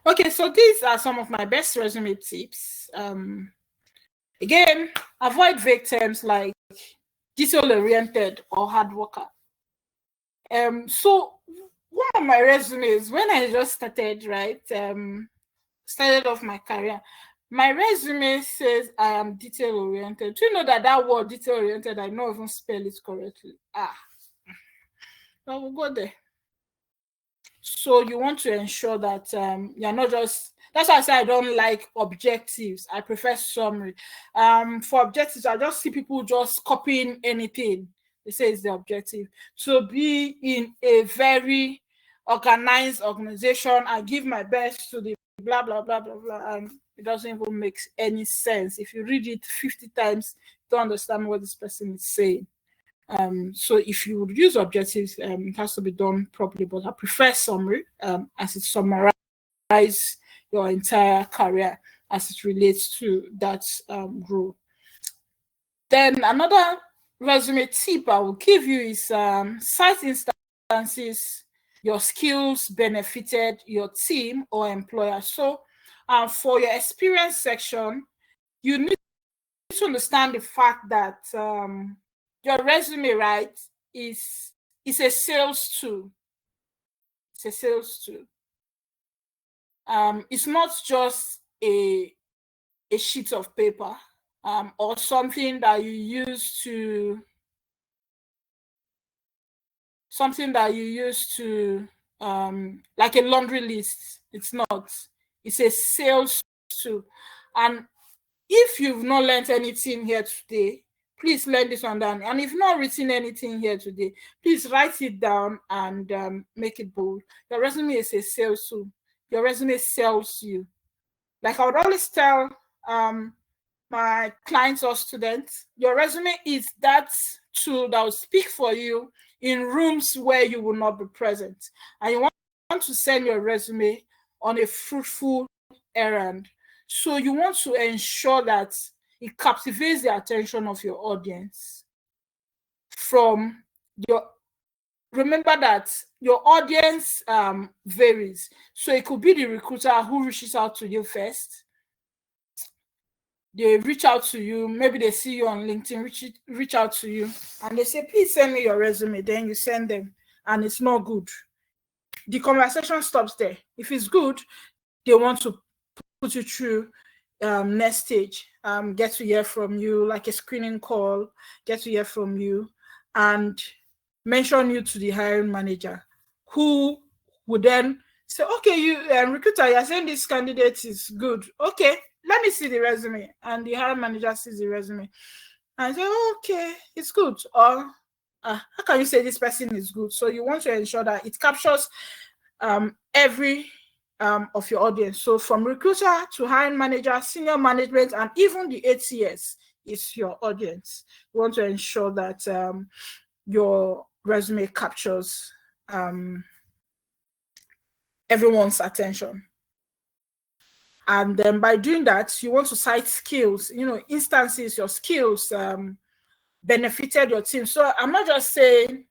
Okay, so these are some of my best resume tips. Again, avoid vague terms like detail-oriented or hard worker. So one of my resumes, when I just started, right, started off my career, my resume says I am detail-oriented. Do you know that word detail-oriented, I don't even spell it correctly? I will go there. So you want to ensure that you're not just, that's why I say I don't like objectives. I prefer summary. For objectives, I just see people just copying anything. They say it's the objective. To be in a very organized organization and give my best to the blah, blah, blah, blah, blah. And it doesn't even make any sense. If you read it 50 times, you don't understand what this person is saying. So if you would use objectives, it has to be done properly, but I prefer summary as it summarizes your entire career as it relates to that role. Then another resume tip I will give you is cite instances your skills benefited your team or employer. So for your experience section, you need to understand the fact that your resume, right, is a sales tool. It's a sales tool. It's not just a sheet of paper or something that you use to like a laundry list. It's not. It's a sales tool. And if you've not learned anything here today, please learn this one down. And if not written anything here today, please write it down and make it bold. Your resume is a sales tool. Your resume sells you. Like I would always tell my clients or students, your resume is that tool that will speak for you in rooms where you will not be present. And you want to send your resume on a fruitful errand. So you want to ensure that it captivates the attention of your audience. Remember that your audience varies. So it could be the recruiter who reaches out to you first. They reach out to you, maybe they see you on LinkedIn, reach out to you, and they say, please send me your resume. Then you send them, and it's not good. The conversation stops there. If it's good, they want to put you through next stage, get to hear from you, like a screening call, get to hear from you, and mention you to the hiring manager, who would then say, okay, you recruiter, you're saying this candidate is good. Okay, let me see the resume. And the hiring manager sees the resume and say, oh, okay, it's good. Or how can you say this person is good? So you want to ensure that it captures every of your audience. So from recruiter to hiring manager, senior management, and even the ATS is your audience. You want to ensure that your resume captures everyone's attention. And then by doing that, you want to cite skills, instances, your skills benefited your team. So I'm not just saying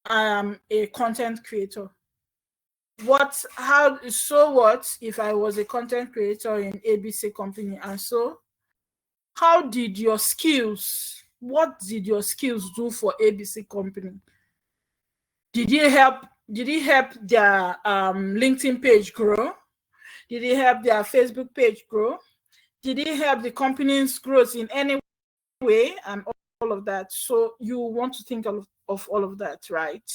I am a content creator. What if I was a content creator in ABC company? And so how did your skills, what did your skills do for ABC company? Did it help their LinkedIn page grow? Did it help their Facebook page grow? Did it help the company's growth in any way? And all of that. So you want to think of all of that, right?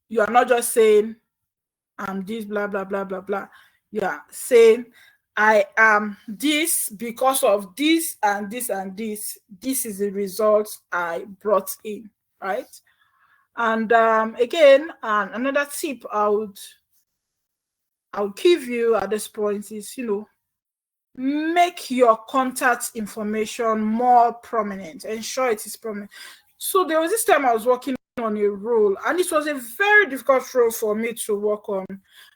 You are not just saying this blah blah blah blah blah. You are saying I am this because of this and this and this. This is the result I brought in, right? And again, another tip I'll give you at this point is, make your contact information more prominent. Ensure it is prominent. So there was this time I was working on a role, and it was a very difficult role for me to work on.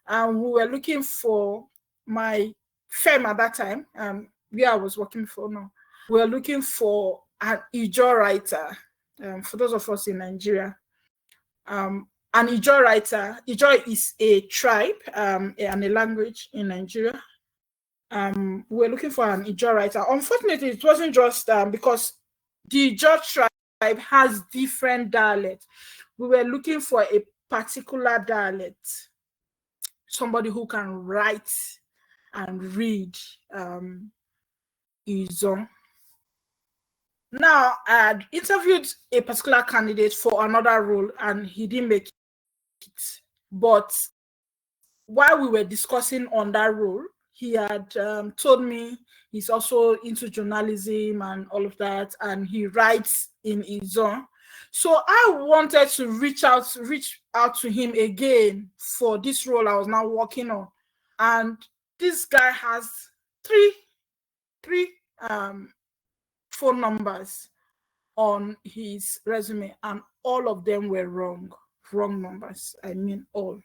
And we were looking for my firm at that time, where I was working for now. We were looking for an Ijaw writer. For those of us in Nigeria, an Ijaw writer. Ijaw is a tribe and a language in Nigeria. We were looking for an Ijaw writer. Unfortunately, it wasn't just because the Ijaw tribe has different dialects. We were looking for a particular dialect, somebody who can write and read Ijaw. Now, I had interviewed a particular candidate for another role, and he didn't make it. But while we were discussing on that role, he had told me He's also into journalism and all of that, and he writes in his own. So I wanted to reach out to him again for this role I was now working on. And this guy has three phone numbers on his resume, and all of them were wrong numbers. I mean, all.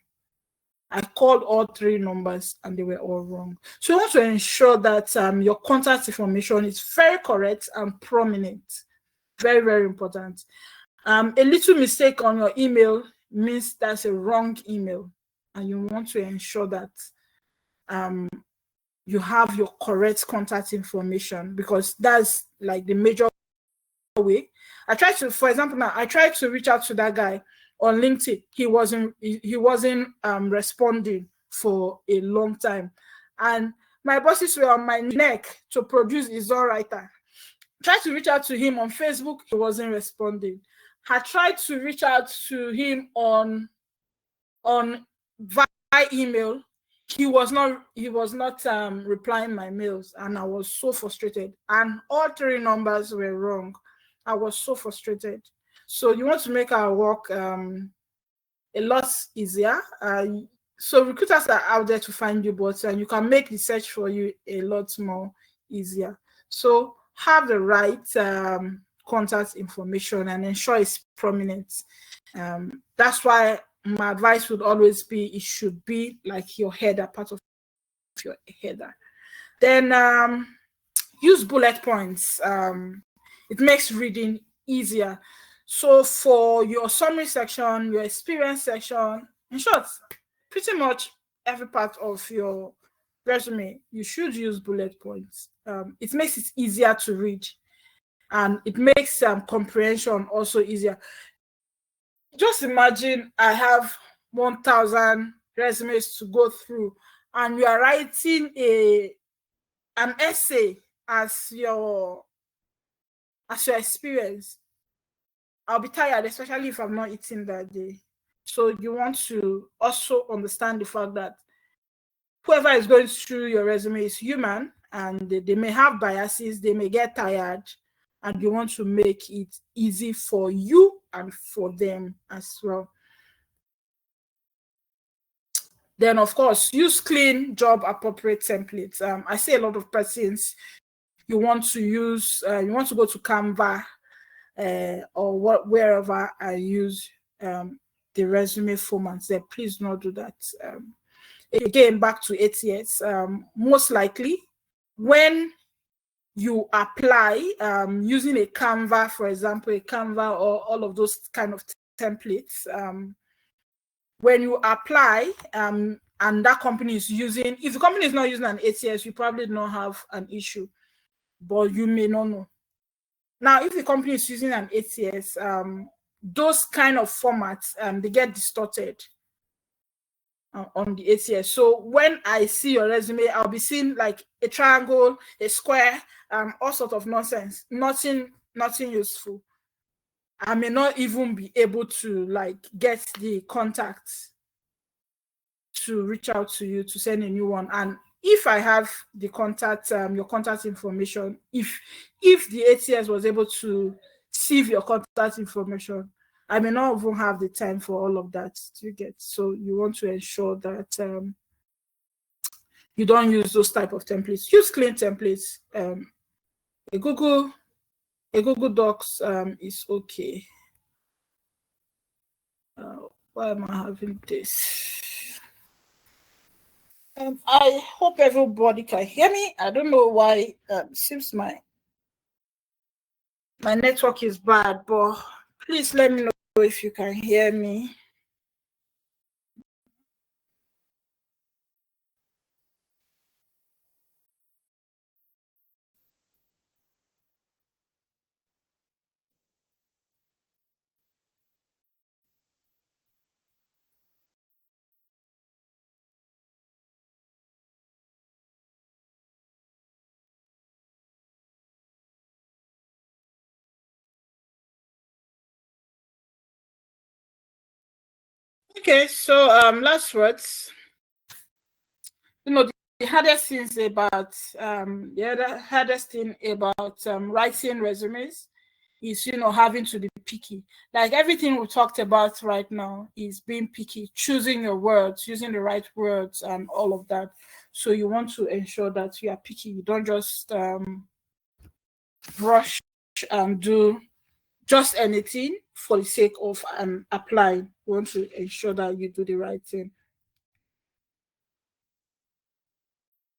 I called all three numbers and they were all wrong. So you want to ensure that your contact information is very correct and prominent. Very, very important. A little mistake on your email means that's a wrong email, and you want to ensure that you have your correct contact information, because that's like the major way. For example, now I tried to reach out to that guy on LinkedIn. He wasn't responding for a long time, and my bosses were on my neck to produce his own writer. Tried to reach out to him on Facebook, he wasn't responding. I tried to reach out to him on via email. He was not replying my mails, and I was so frustrated. And all three numbers were wrong. I was so frustrated. So you want to make our work a lot easier. So recruiters are out there to find you, but you can make the search for you a lot more easier. So have the right contact information and ensure it's prominent. That's why my advice would always be, it should be like your header, part of your header. Then use bullet points. It makes reading easier. So for your summary section, your experience section, in short, pretty much every part of your resume, you should use bullet points. It makes it easier to read, and it makes comprehension also easier. Just imagine I have 1,000 resumes to go through, and you are writing an essay as your experience. I'll be tired, especially if I'm not eating that day. So you want to also understand the fact that whoever is going through your resume is human, and they may have biases, they may get tired, and you want to make it easy for you and for them as well. Then, of course, use clean, job appropriate templates. I see a lot of persons, you want to go to Canva or wherever I use the resume formats there. Please not do that. Again, back to ATS. Most likely, when you apply using a Canva, for example, a Canva or all of those kind of templates, when you apply and that company is using, if the company is not using an ATS, you probably don't have an issue, but you may not know. Now, if the company is using an ATS, those kind of formats, they get distorted on the ATS. So when I see your resume, I'll be seeing like a triangle, a square, all sorts of nonsense, nothing useful. I may not even be able to like get the contacts to reach out to you to send a new one. And if I have the contact, your contact information, if the ATS was able to sieve your contact information, I may not even have the time for all of that to get. So you want to ensure that you don't use those type of templates. Use clean templates. A Google Docs is okay. Why am I having this? I hope everybody can hear me. I don't know why. Seems my network is bad, but please let me know if you can hear me. Okay, so last words. hardest things about hardest thing about writing resumes is, having to be picky. Like everything we talked about right now is being picky, choosing your words, using the right words, and all of that. So you want to ensure that you are picky. You don't just rush and do just anything for the sake of applying. You want to ensure that you do the right thing.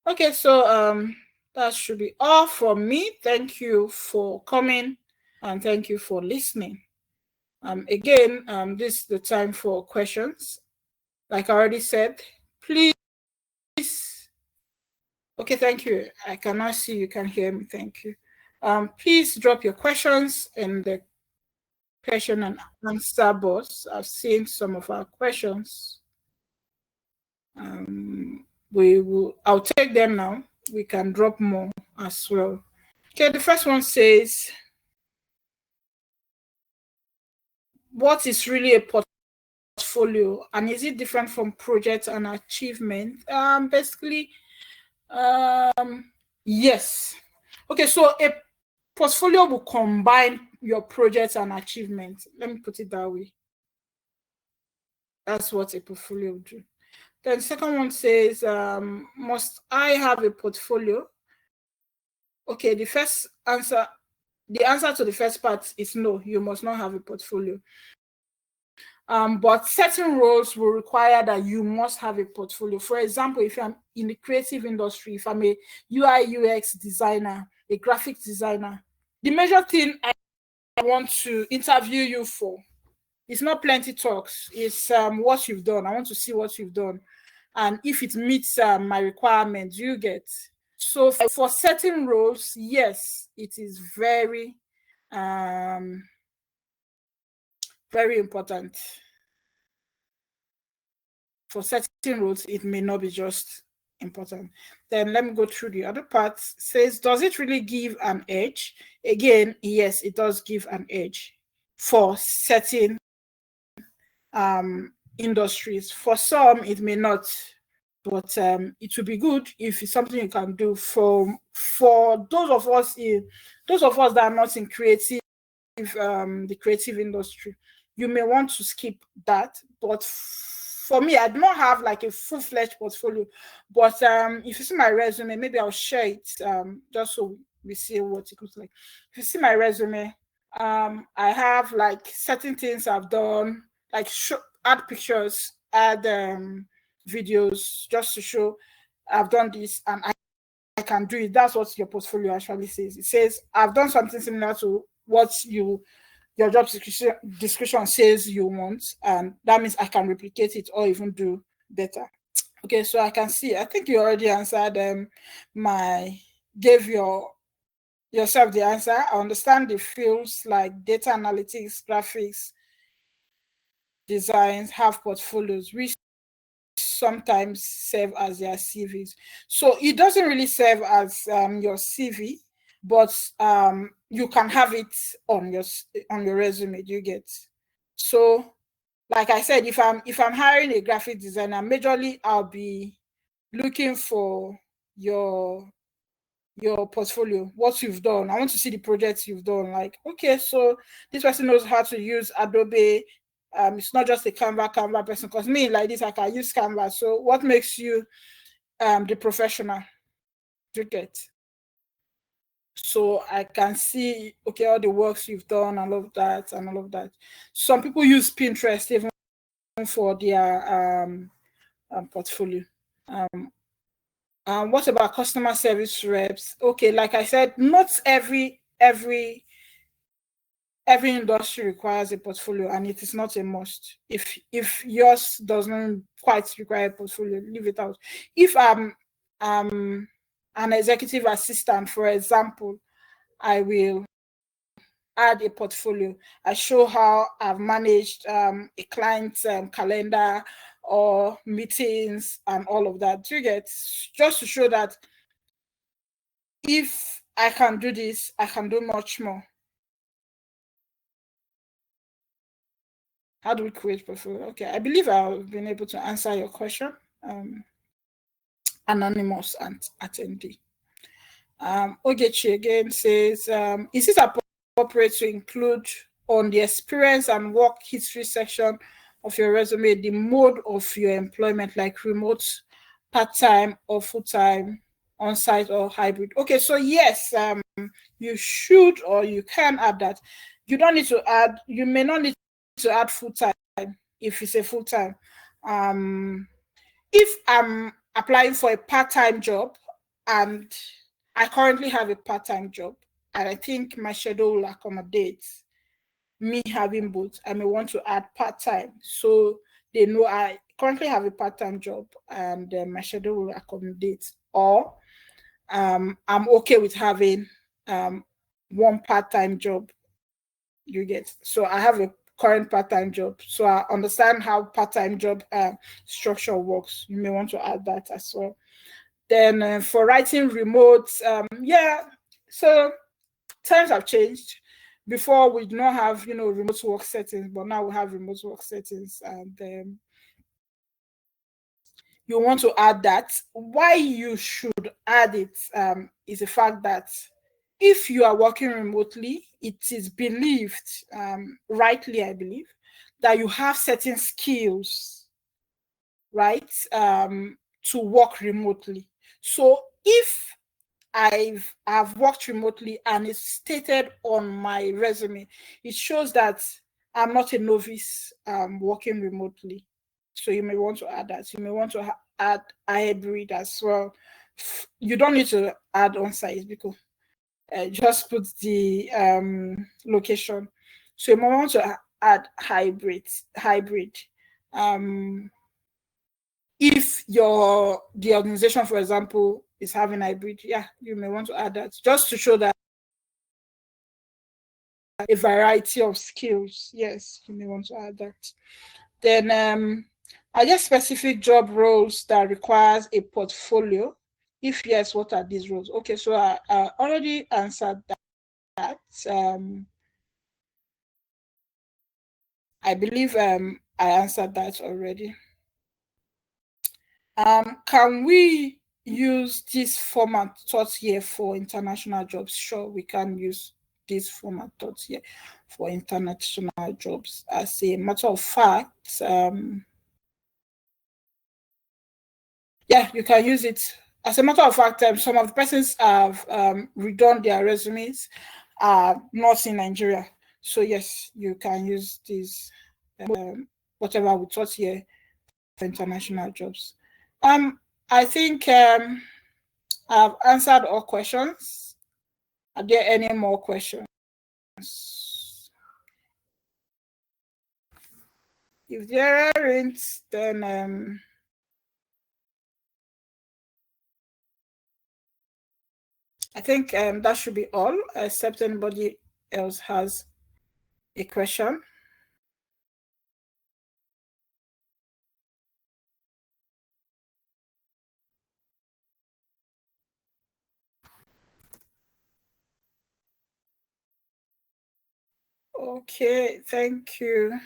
Okay, so that should be all from me. Thank you for coming and thank you for listening. Again, this is the time for questions. Like I already said, please. Okay, thank you. I cannot see you can hear me. Thank you. Please drop your questions in the question and answer box. I've seen some of our questions. I'll take them now. We can drop more as well. Okay, the first one says, what is really a portfolio and is it different from project and achievement? Basically, yes. Okay, so a portfolio will combine your projects and achievements. Let me put it that way. That's what a portfolio will do. Then the second one says, must I have a portfolio? Okay, the answer to the first part is no, you must not have a portfolio. But certain roles will require that you must have a portfolio. For example, if I'm in the creative industry, if I'm a UI UX designer, a graphic designer, the major thing I want to interview you for is not plenty talks, it's what you've done. I want to see what you've done. And if it meets my requirements, you get. So for certain roles, yes, it is very, very important. For certain roles, it may not be just important. Then let me go through the other part. It says, does it really give an edge? Again, yes, it does give an edge for certain industries. For some, it may not, but it would be good if it's something you can do. For those of us that are not in the creative industry, you may want to skip that. But for me, I do not have like a full-fledged portfolio. But if you see my resume, maybe I'll share it just so we see what it looks like. If you see my resume, I have like certain things I've done, like add pictures, add videos, just to show I've done this and I can do it. That's what your portfolio actually says. It says I've done something similar to what your job description says you want, and that means I can replicate it or even do better. Okay, so I can see, I think you already answered gave yourself the answer. I understand the fields like data analytics, graphics, designs have portfolios which sometimes serve as their CVs. So it doesn't really serve as your CV, but you can have it on your resume. Do you get? So, like I said, if I'm hiring a graphic designer, majorly I'll be looking for your portfolio, what you've done. I want to see the projects you've done. Like, okay, so this person knows how to use Adobe. It's not just a Canva person, because me like this, I can use Canva. So what makes you the professional? Do you get? So I can see, okay, all the works you've done, all of that, and all of that. Some people use Pinterest even for their portfolio. What about customer service reps? Okay, like I said, not every industry requires a portfolio, and it is not a must. If yours doesn't quite require a portfolio, leave it out. If I'm an executive assistant, for example, I will add a portfolio. I show how I've managed a client's calendar or meetings and all of that. Do you get? Just to show that if I can do this, I can do much more. How do we create portfolio? Okay, I believe I've been able to answer your question. anonymous attendee. Ogechi again says, is it appropriate to include on the experience and work history section of your resume the mode of your employment, like remote, part-time or full-time, on-site or hybrid? Okay, so yes, you should or you can add that. You don't need to add, you may not need to add full-time if it's a full-time. If I'm applying for a part-time job and I currently have a part-time job and I think my schedule will accommodate me having both, I may want to add part-time so they know I currently have a part-time job and my schedule will accommodate, or I'm okay with having one part-time job. You get, so I have a current part-time job, so I understand how part-time job structure works. You may want to add that as well. Then for writing remote, yeah, so times have changed. Before we did not have, remote work settings, but now we have remote work settings, and you want to add that. Why you should add it is the fact that if you are working remotely, it is believed, rightly I believe, that you have certain skills, right, to work remotely. So if I've worked remotely and it's stated on my resume, it shows that I'm not a novice working remotely. So you may want to add that. You may want to add hybrid as well. You don't need to add on-site because just put the location. So you may want to add hybrid. If the organization, for example, is having hybrid, yeah, you may want to add that just to show that a variety of skills. Yes, you may want to add that. Then I guess specific job roles that requires a portfolio. If yes, what are these roles? Okay, so I already answered that. I believe I answered that already. Can we use this format taught here for international jobs? Sure, we can use this format taught here for international jobs. As a matter of fact, yeah, you can use it. As a matter of fact, some of the persons have redone their resumes, not in Nigeria. So yes, you can use this, whatever we taught here for international jobs. I think I've answered all questions. Are there any more questions? If there aren't, then I think that should be all, except anybody else has a question. Okay, thank you.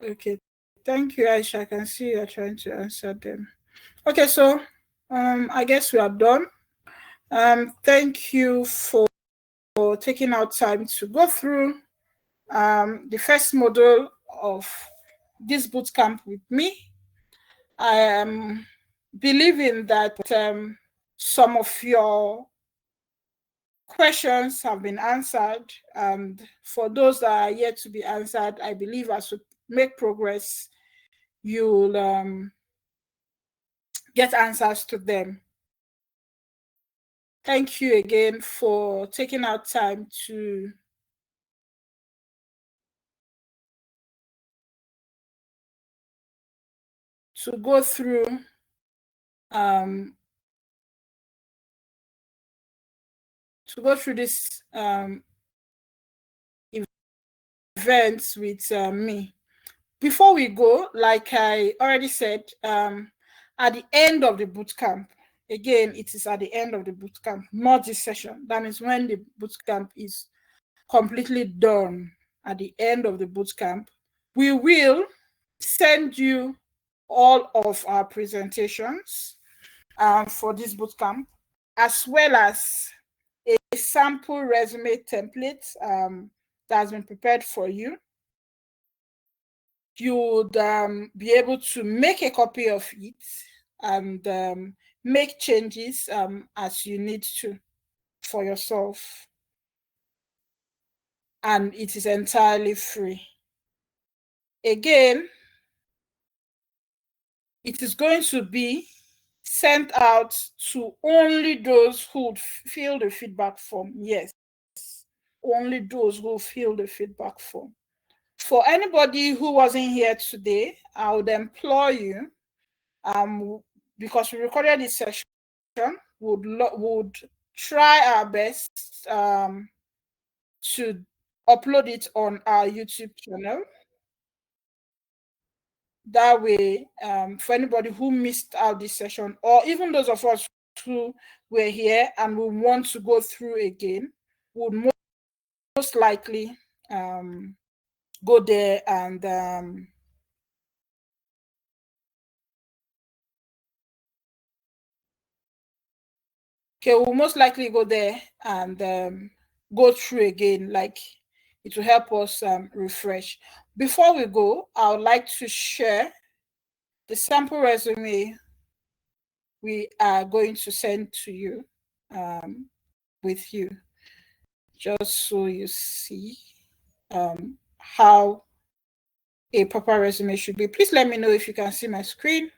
Okay, thank you, Aisha. I can see you're trying to answer them. Okay, so I guess we are done. Thank you for taking out time to go through the first module of this bootcamp with me. I am believing that some of your questions have been answered, and for those that are yet to be answered, I believe as we make progress, you'll get answers to them. Thank you again for taking out time to go through this events with me. Before we go, like I already said, at the end of the bootcamp, again, it is at the end of the bootcamp, not this session. That is when the bootcamp is completely done at the end of the bootcamp, we will send you all of our presentations for this bootcamp, as well as a sample resume template that has been prepared for you. You would be able to make a copy of it and make changes as you need to for yourself. And it is entirely free. Again, it is going to be sent out to only those who fill the feedback form. Yes, only those who fill the feedback form. For anybody who wasn't here today, I would implore you, because we recorded this session, would try our best to upload it on our YouTube channel. That way, for anybody who missed out this session, or even those of us who were here and we want to go through again, would most likely go there and we'll most likely go there and go through again. Like, it will help us refresh. Before we go, I would like to share the sample resume we are going to send to you with you, just so you see how a proper resume should be. Please let me know if you can see my screen.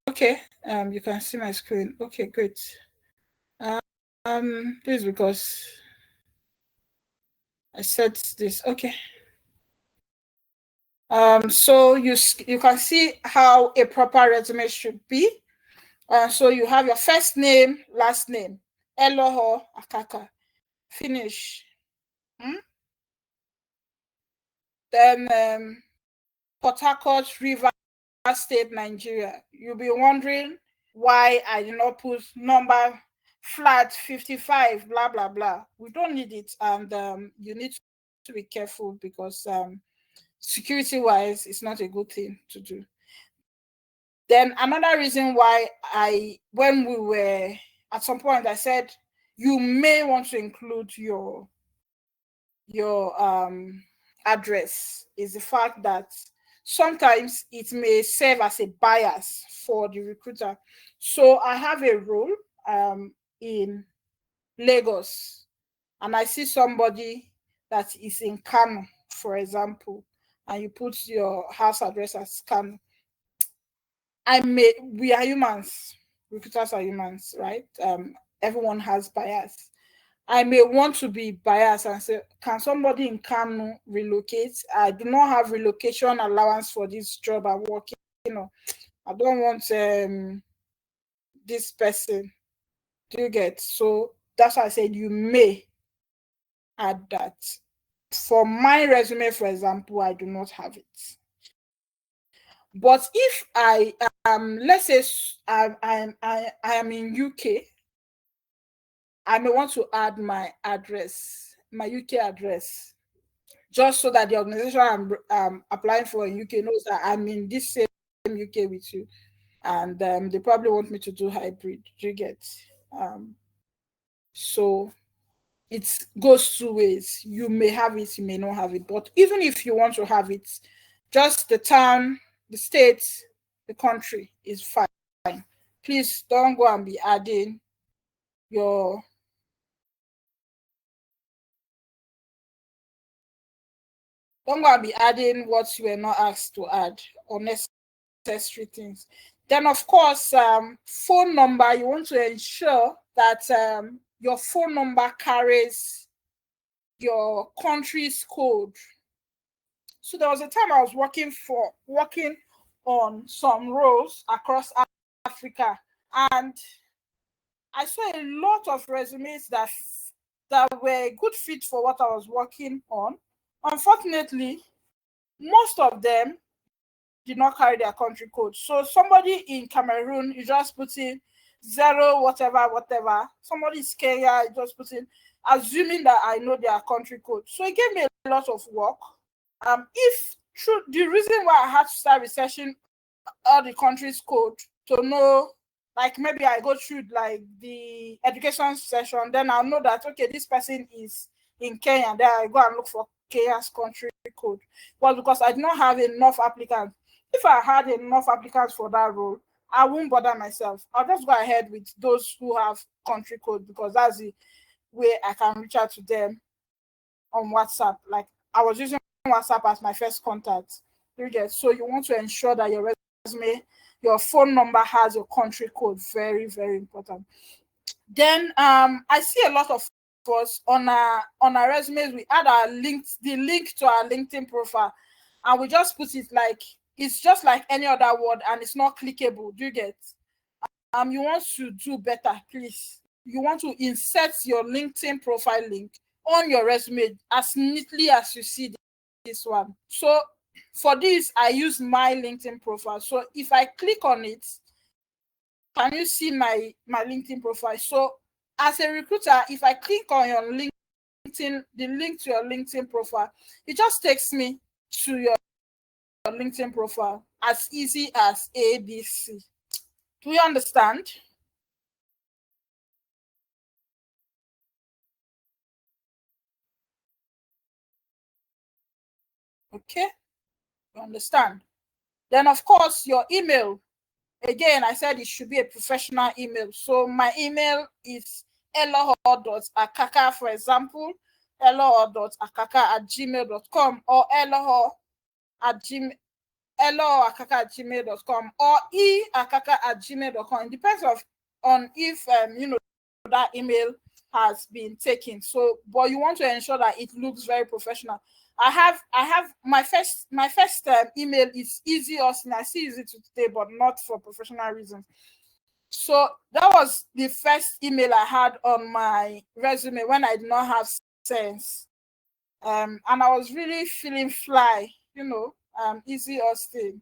Okay, you can see my screen. Okay, great. This is because I set this. Okay. So you can see how a proper resume should be. So you have your first name, last name, Eloho Akaka, finish. Then Port Harcourt, River State, Nigeria. You'll be wondering why I did not put number flat 55, blah, blah, blah. We don't need it. And you need to be careful because security-wise, it's not a good thing to do. Then another reason why when we were, at some point, I said, you may want to include your address is the fact that sometimes it may serve as a bias for the recruiter. So I have a role in Lagos, and I see somebody that is in Kano, for example, and you put your house address as Kano. We are humans, recruiters are humans, right? Everyone has bias. I may want to be biased and say, can somebody in Kano relocate? I do not have relocation allowance for this job I'm working. I don't want this person. Do you get? So that's why I said you may add that. For my resume, for example, I do not have it. But if I let's say I am in UK, I may want to add my address, my UK address, just so that the organization I'm applying for in UK knows that I'm in this same UK with you, and they probably want me to do hybrid. Do you get? So it goes two ways. You may have it, you may not have it. But even if you want to have it, just the town, the state, the country is fine. Please don't go and be adding your don't go and be adding what you were not asked to add, unnecessary things. Then, of course, phone number, you want to ensure that your phone number carries your country's code. So there was a time I was working on some roles across Africa, And I saw a lot of resumes that were a good fit for what I was working on. Unfortunately, most of them did not carry their country code. So somebody in Cameroon, you just put in 0, whatever, whatever. Somebody in Kenya, you just put in, assuming that I know their country code. So it gave me a lot of work. If true, the reason why I had to start researching all the country's code to know, like maybe I go through like the education session, then I'll know that, okay, this person is in Kenya, then I go and look for Kenya's country code. Well, because I did not have enough applicants. If I had enough applicants for that role, I won't bother myself. I'll just go ahead with those who have country code, because that's the way I can reach out to them on WhatsApp. Like I was using WhatsApp as my first contact. So you want to ensure that your resume, your phone number has your country code. Very, very important. Then I see a lot of us on our resumes, we add the link to our LinkedIn profile, and we just put it like it's just like any other word, and it's not clickable. Do you get? You want to do better, please. You want to insert your LinkedIn profile link on your resume as neatly as you see this one. So for this, I use my LinkedIn profile. So if I click on it, can you see my LinkedIn profile? So as a recruiter, if I click on your LinkedIn, the link to your LinkedIn profile, it just takes me to your LinkedIn profile, as easy as ABC. Do you understand? Okay, you understand. Then of course your email. Again, I said it should be a professional email. So my email is eloho.akaka, for example, eloho.akaka@gmail.com, or eloho@gmail.com, or eakaka@gmail.com. It depends on if that email has been taken. So, but you want to ensure that it looks very professional. I have my first email is Easy Austin. I still use it today, but not for professional reasons. So that was the first email I had on my resume when I did not have sense. And I was really feeling fly, Easy Austin.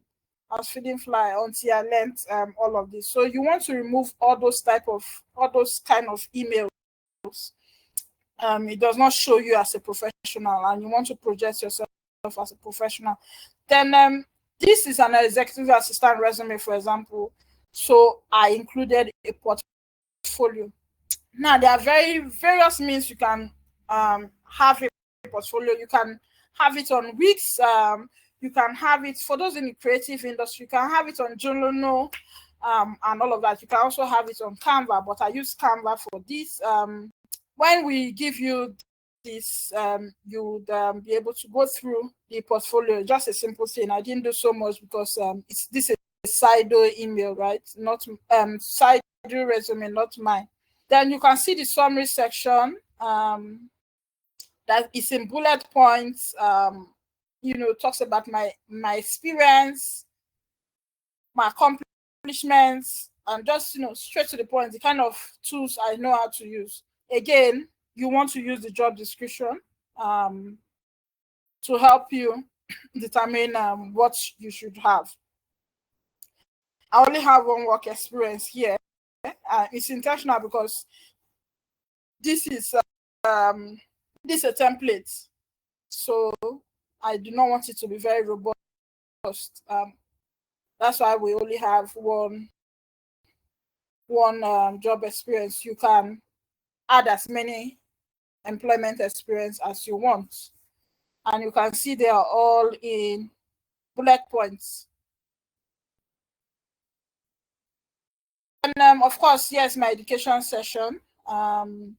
I was feeling fly until I learned all of this. So you want to remove all those kind of emails. It does not show you as a professional, and you want to project yourself as a professional. Then this is an executive assistant resume, for example. So I included a portfolio. Now there are various means you can have a portfolio. You can have it on Wix. You can have it, for those in the creative industry, you can have it on Journo, and all of that. You can also have it on Canva, but I use Canva for this. When we give you this, you would be able to go through the portfolio. Just a simple thing. I didn't do so much because this is a side email, right? Not side resume, not mine. Then you can see the summary section. That is in bullet points. Talks about my experience, my accomplishments, and just straight to the point, the kind of tools I know how to use. Again, you want to use the job description to help you determine what you should have. I only have one work experience here. It's intentional because this is a template, so I do not want it to be very robust. That's why we only have one job experience. You can add as many employment experience as you want, and you can see they are all in bullet points. And of course, yes, my education session talks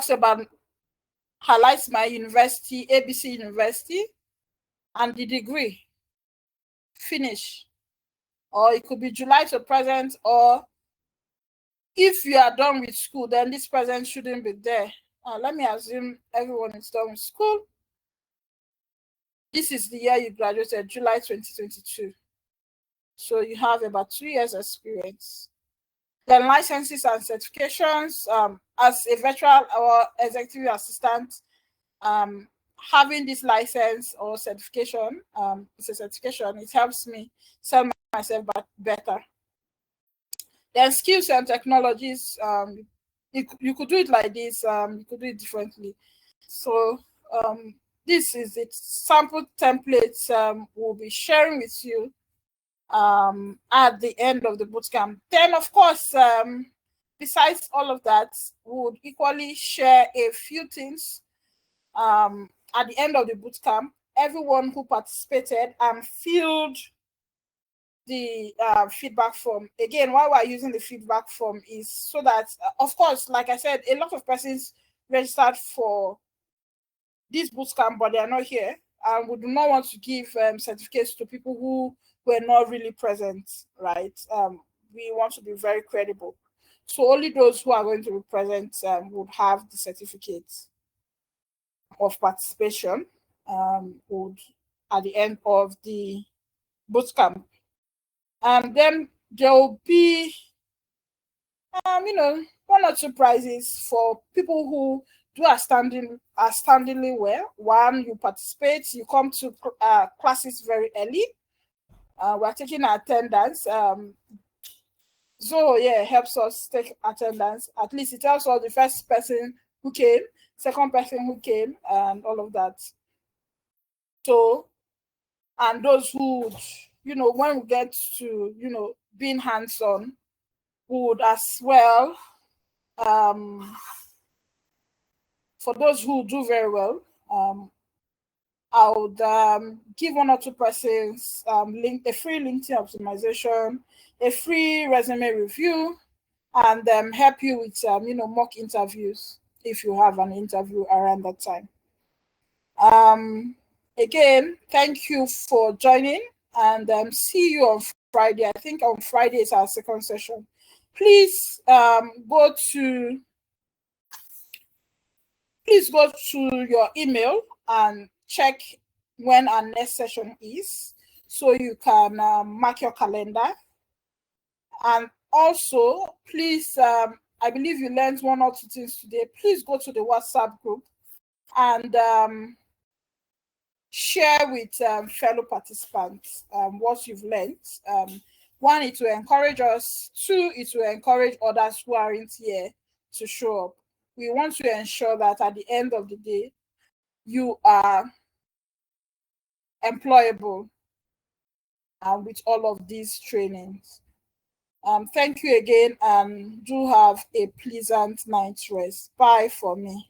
about, highlights my university, ABC University, and the degree, finish, or it could be July to present, or if you are done with school, then this present shouldn't be there. Let me assume everyone is done with school. This is the year you graduated, July 2022. So you have about 2 years experience. Then licenses and certifications, as a virtual or executive assistant, having this license or certification, it's a certification, it helps me sell myself better. Then skills and technologies, you could do it like this, you could do it differently. So this is it. Sample templates we'll be sharing with you at the end of the bootcamp. Then, of course, besides all of that, we would equally share a few things at the end of the bootcamp. Everyone who participated and filled the feedback form. Again, why we're using the feedback form is so that, of course, like I said, a lot of persons registered for this bootcamp, but they are not here. And we do not want to give certificates to people who were not really present, right? We want to be very credible. So only those who are going to be present would have the certificates of participation would at the end of the bootcamp. Then there will be, one or two prizes for people who do outstandingly well. One, you participate, you come to classes very early. We're taking attendance. So yeah, helps us take attendance. At least it tells us the first person who came, second person who came, and all of that. So, and those who, when we get to, being hands-on, would as well, for those who do very well, I would give one or two persons a free LinkedIn optimization, a free resume review, and help you with mock interviews if you have an interview around that time. Again, thank you for joining, and see you on Friday. I think on Friday is our second session. Please go to your email and check when our next session is, so you can mark your calendar. And also, please, I believe you learned one or two things today. Please go to the WhatsApp group and share with fellow participants what you've learned. One, it will encourage us. Two, it will encourage others who aren't here to show up. We want to ensure that at the end of the day, you are employable with all of these trainings. Thank you again, and do have a pleasant night's rest. Bye for me.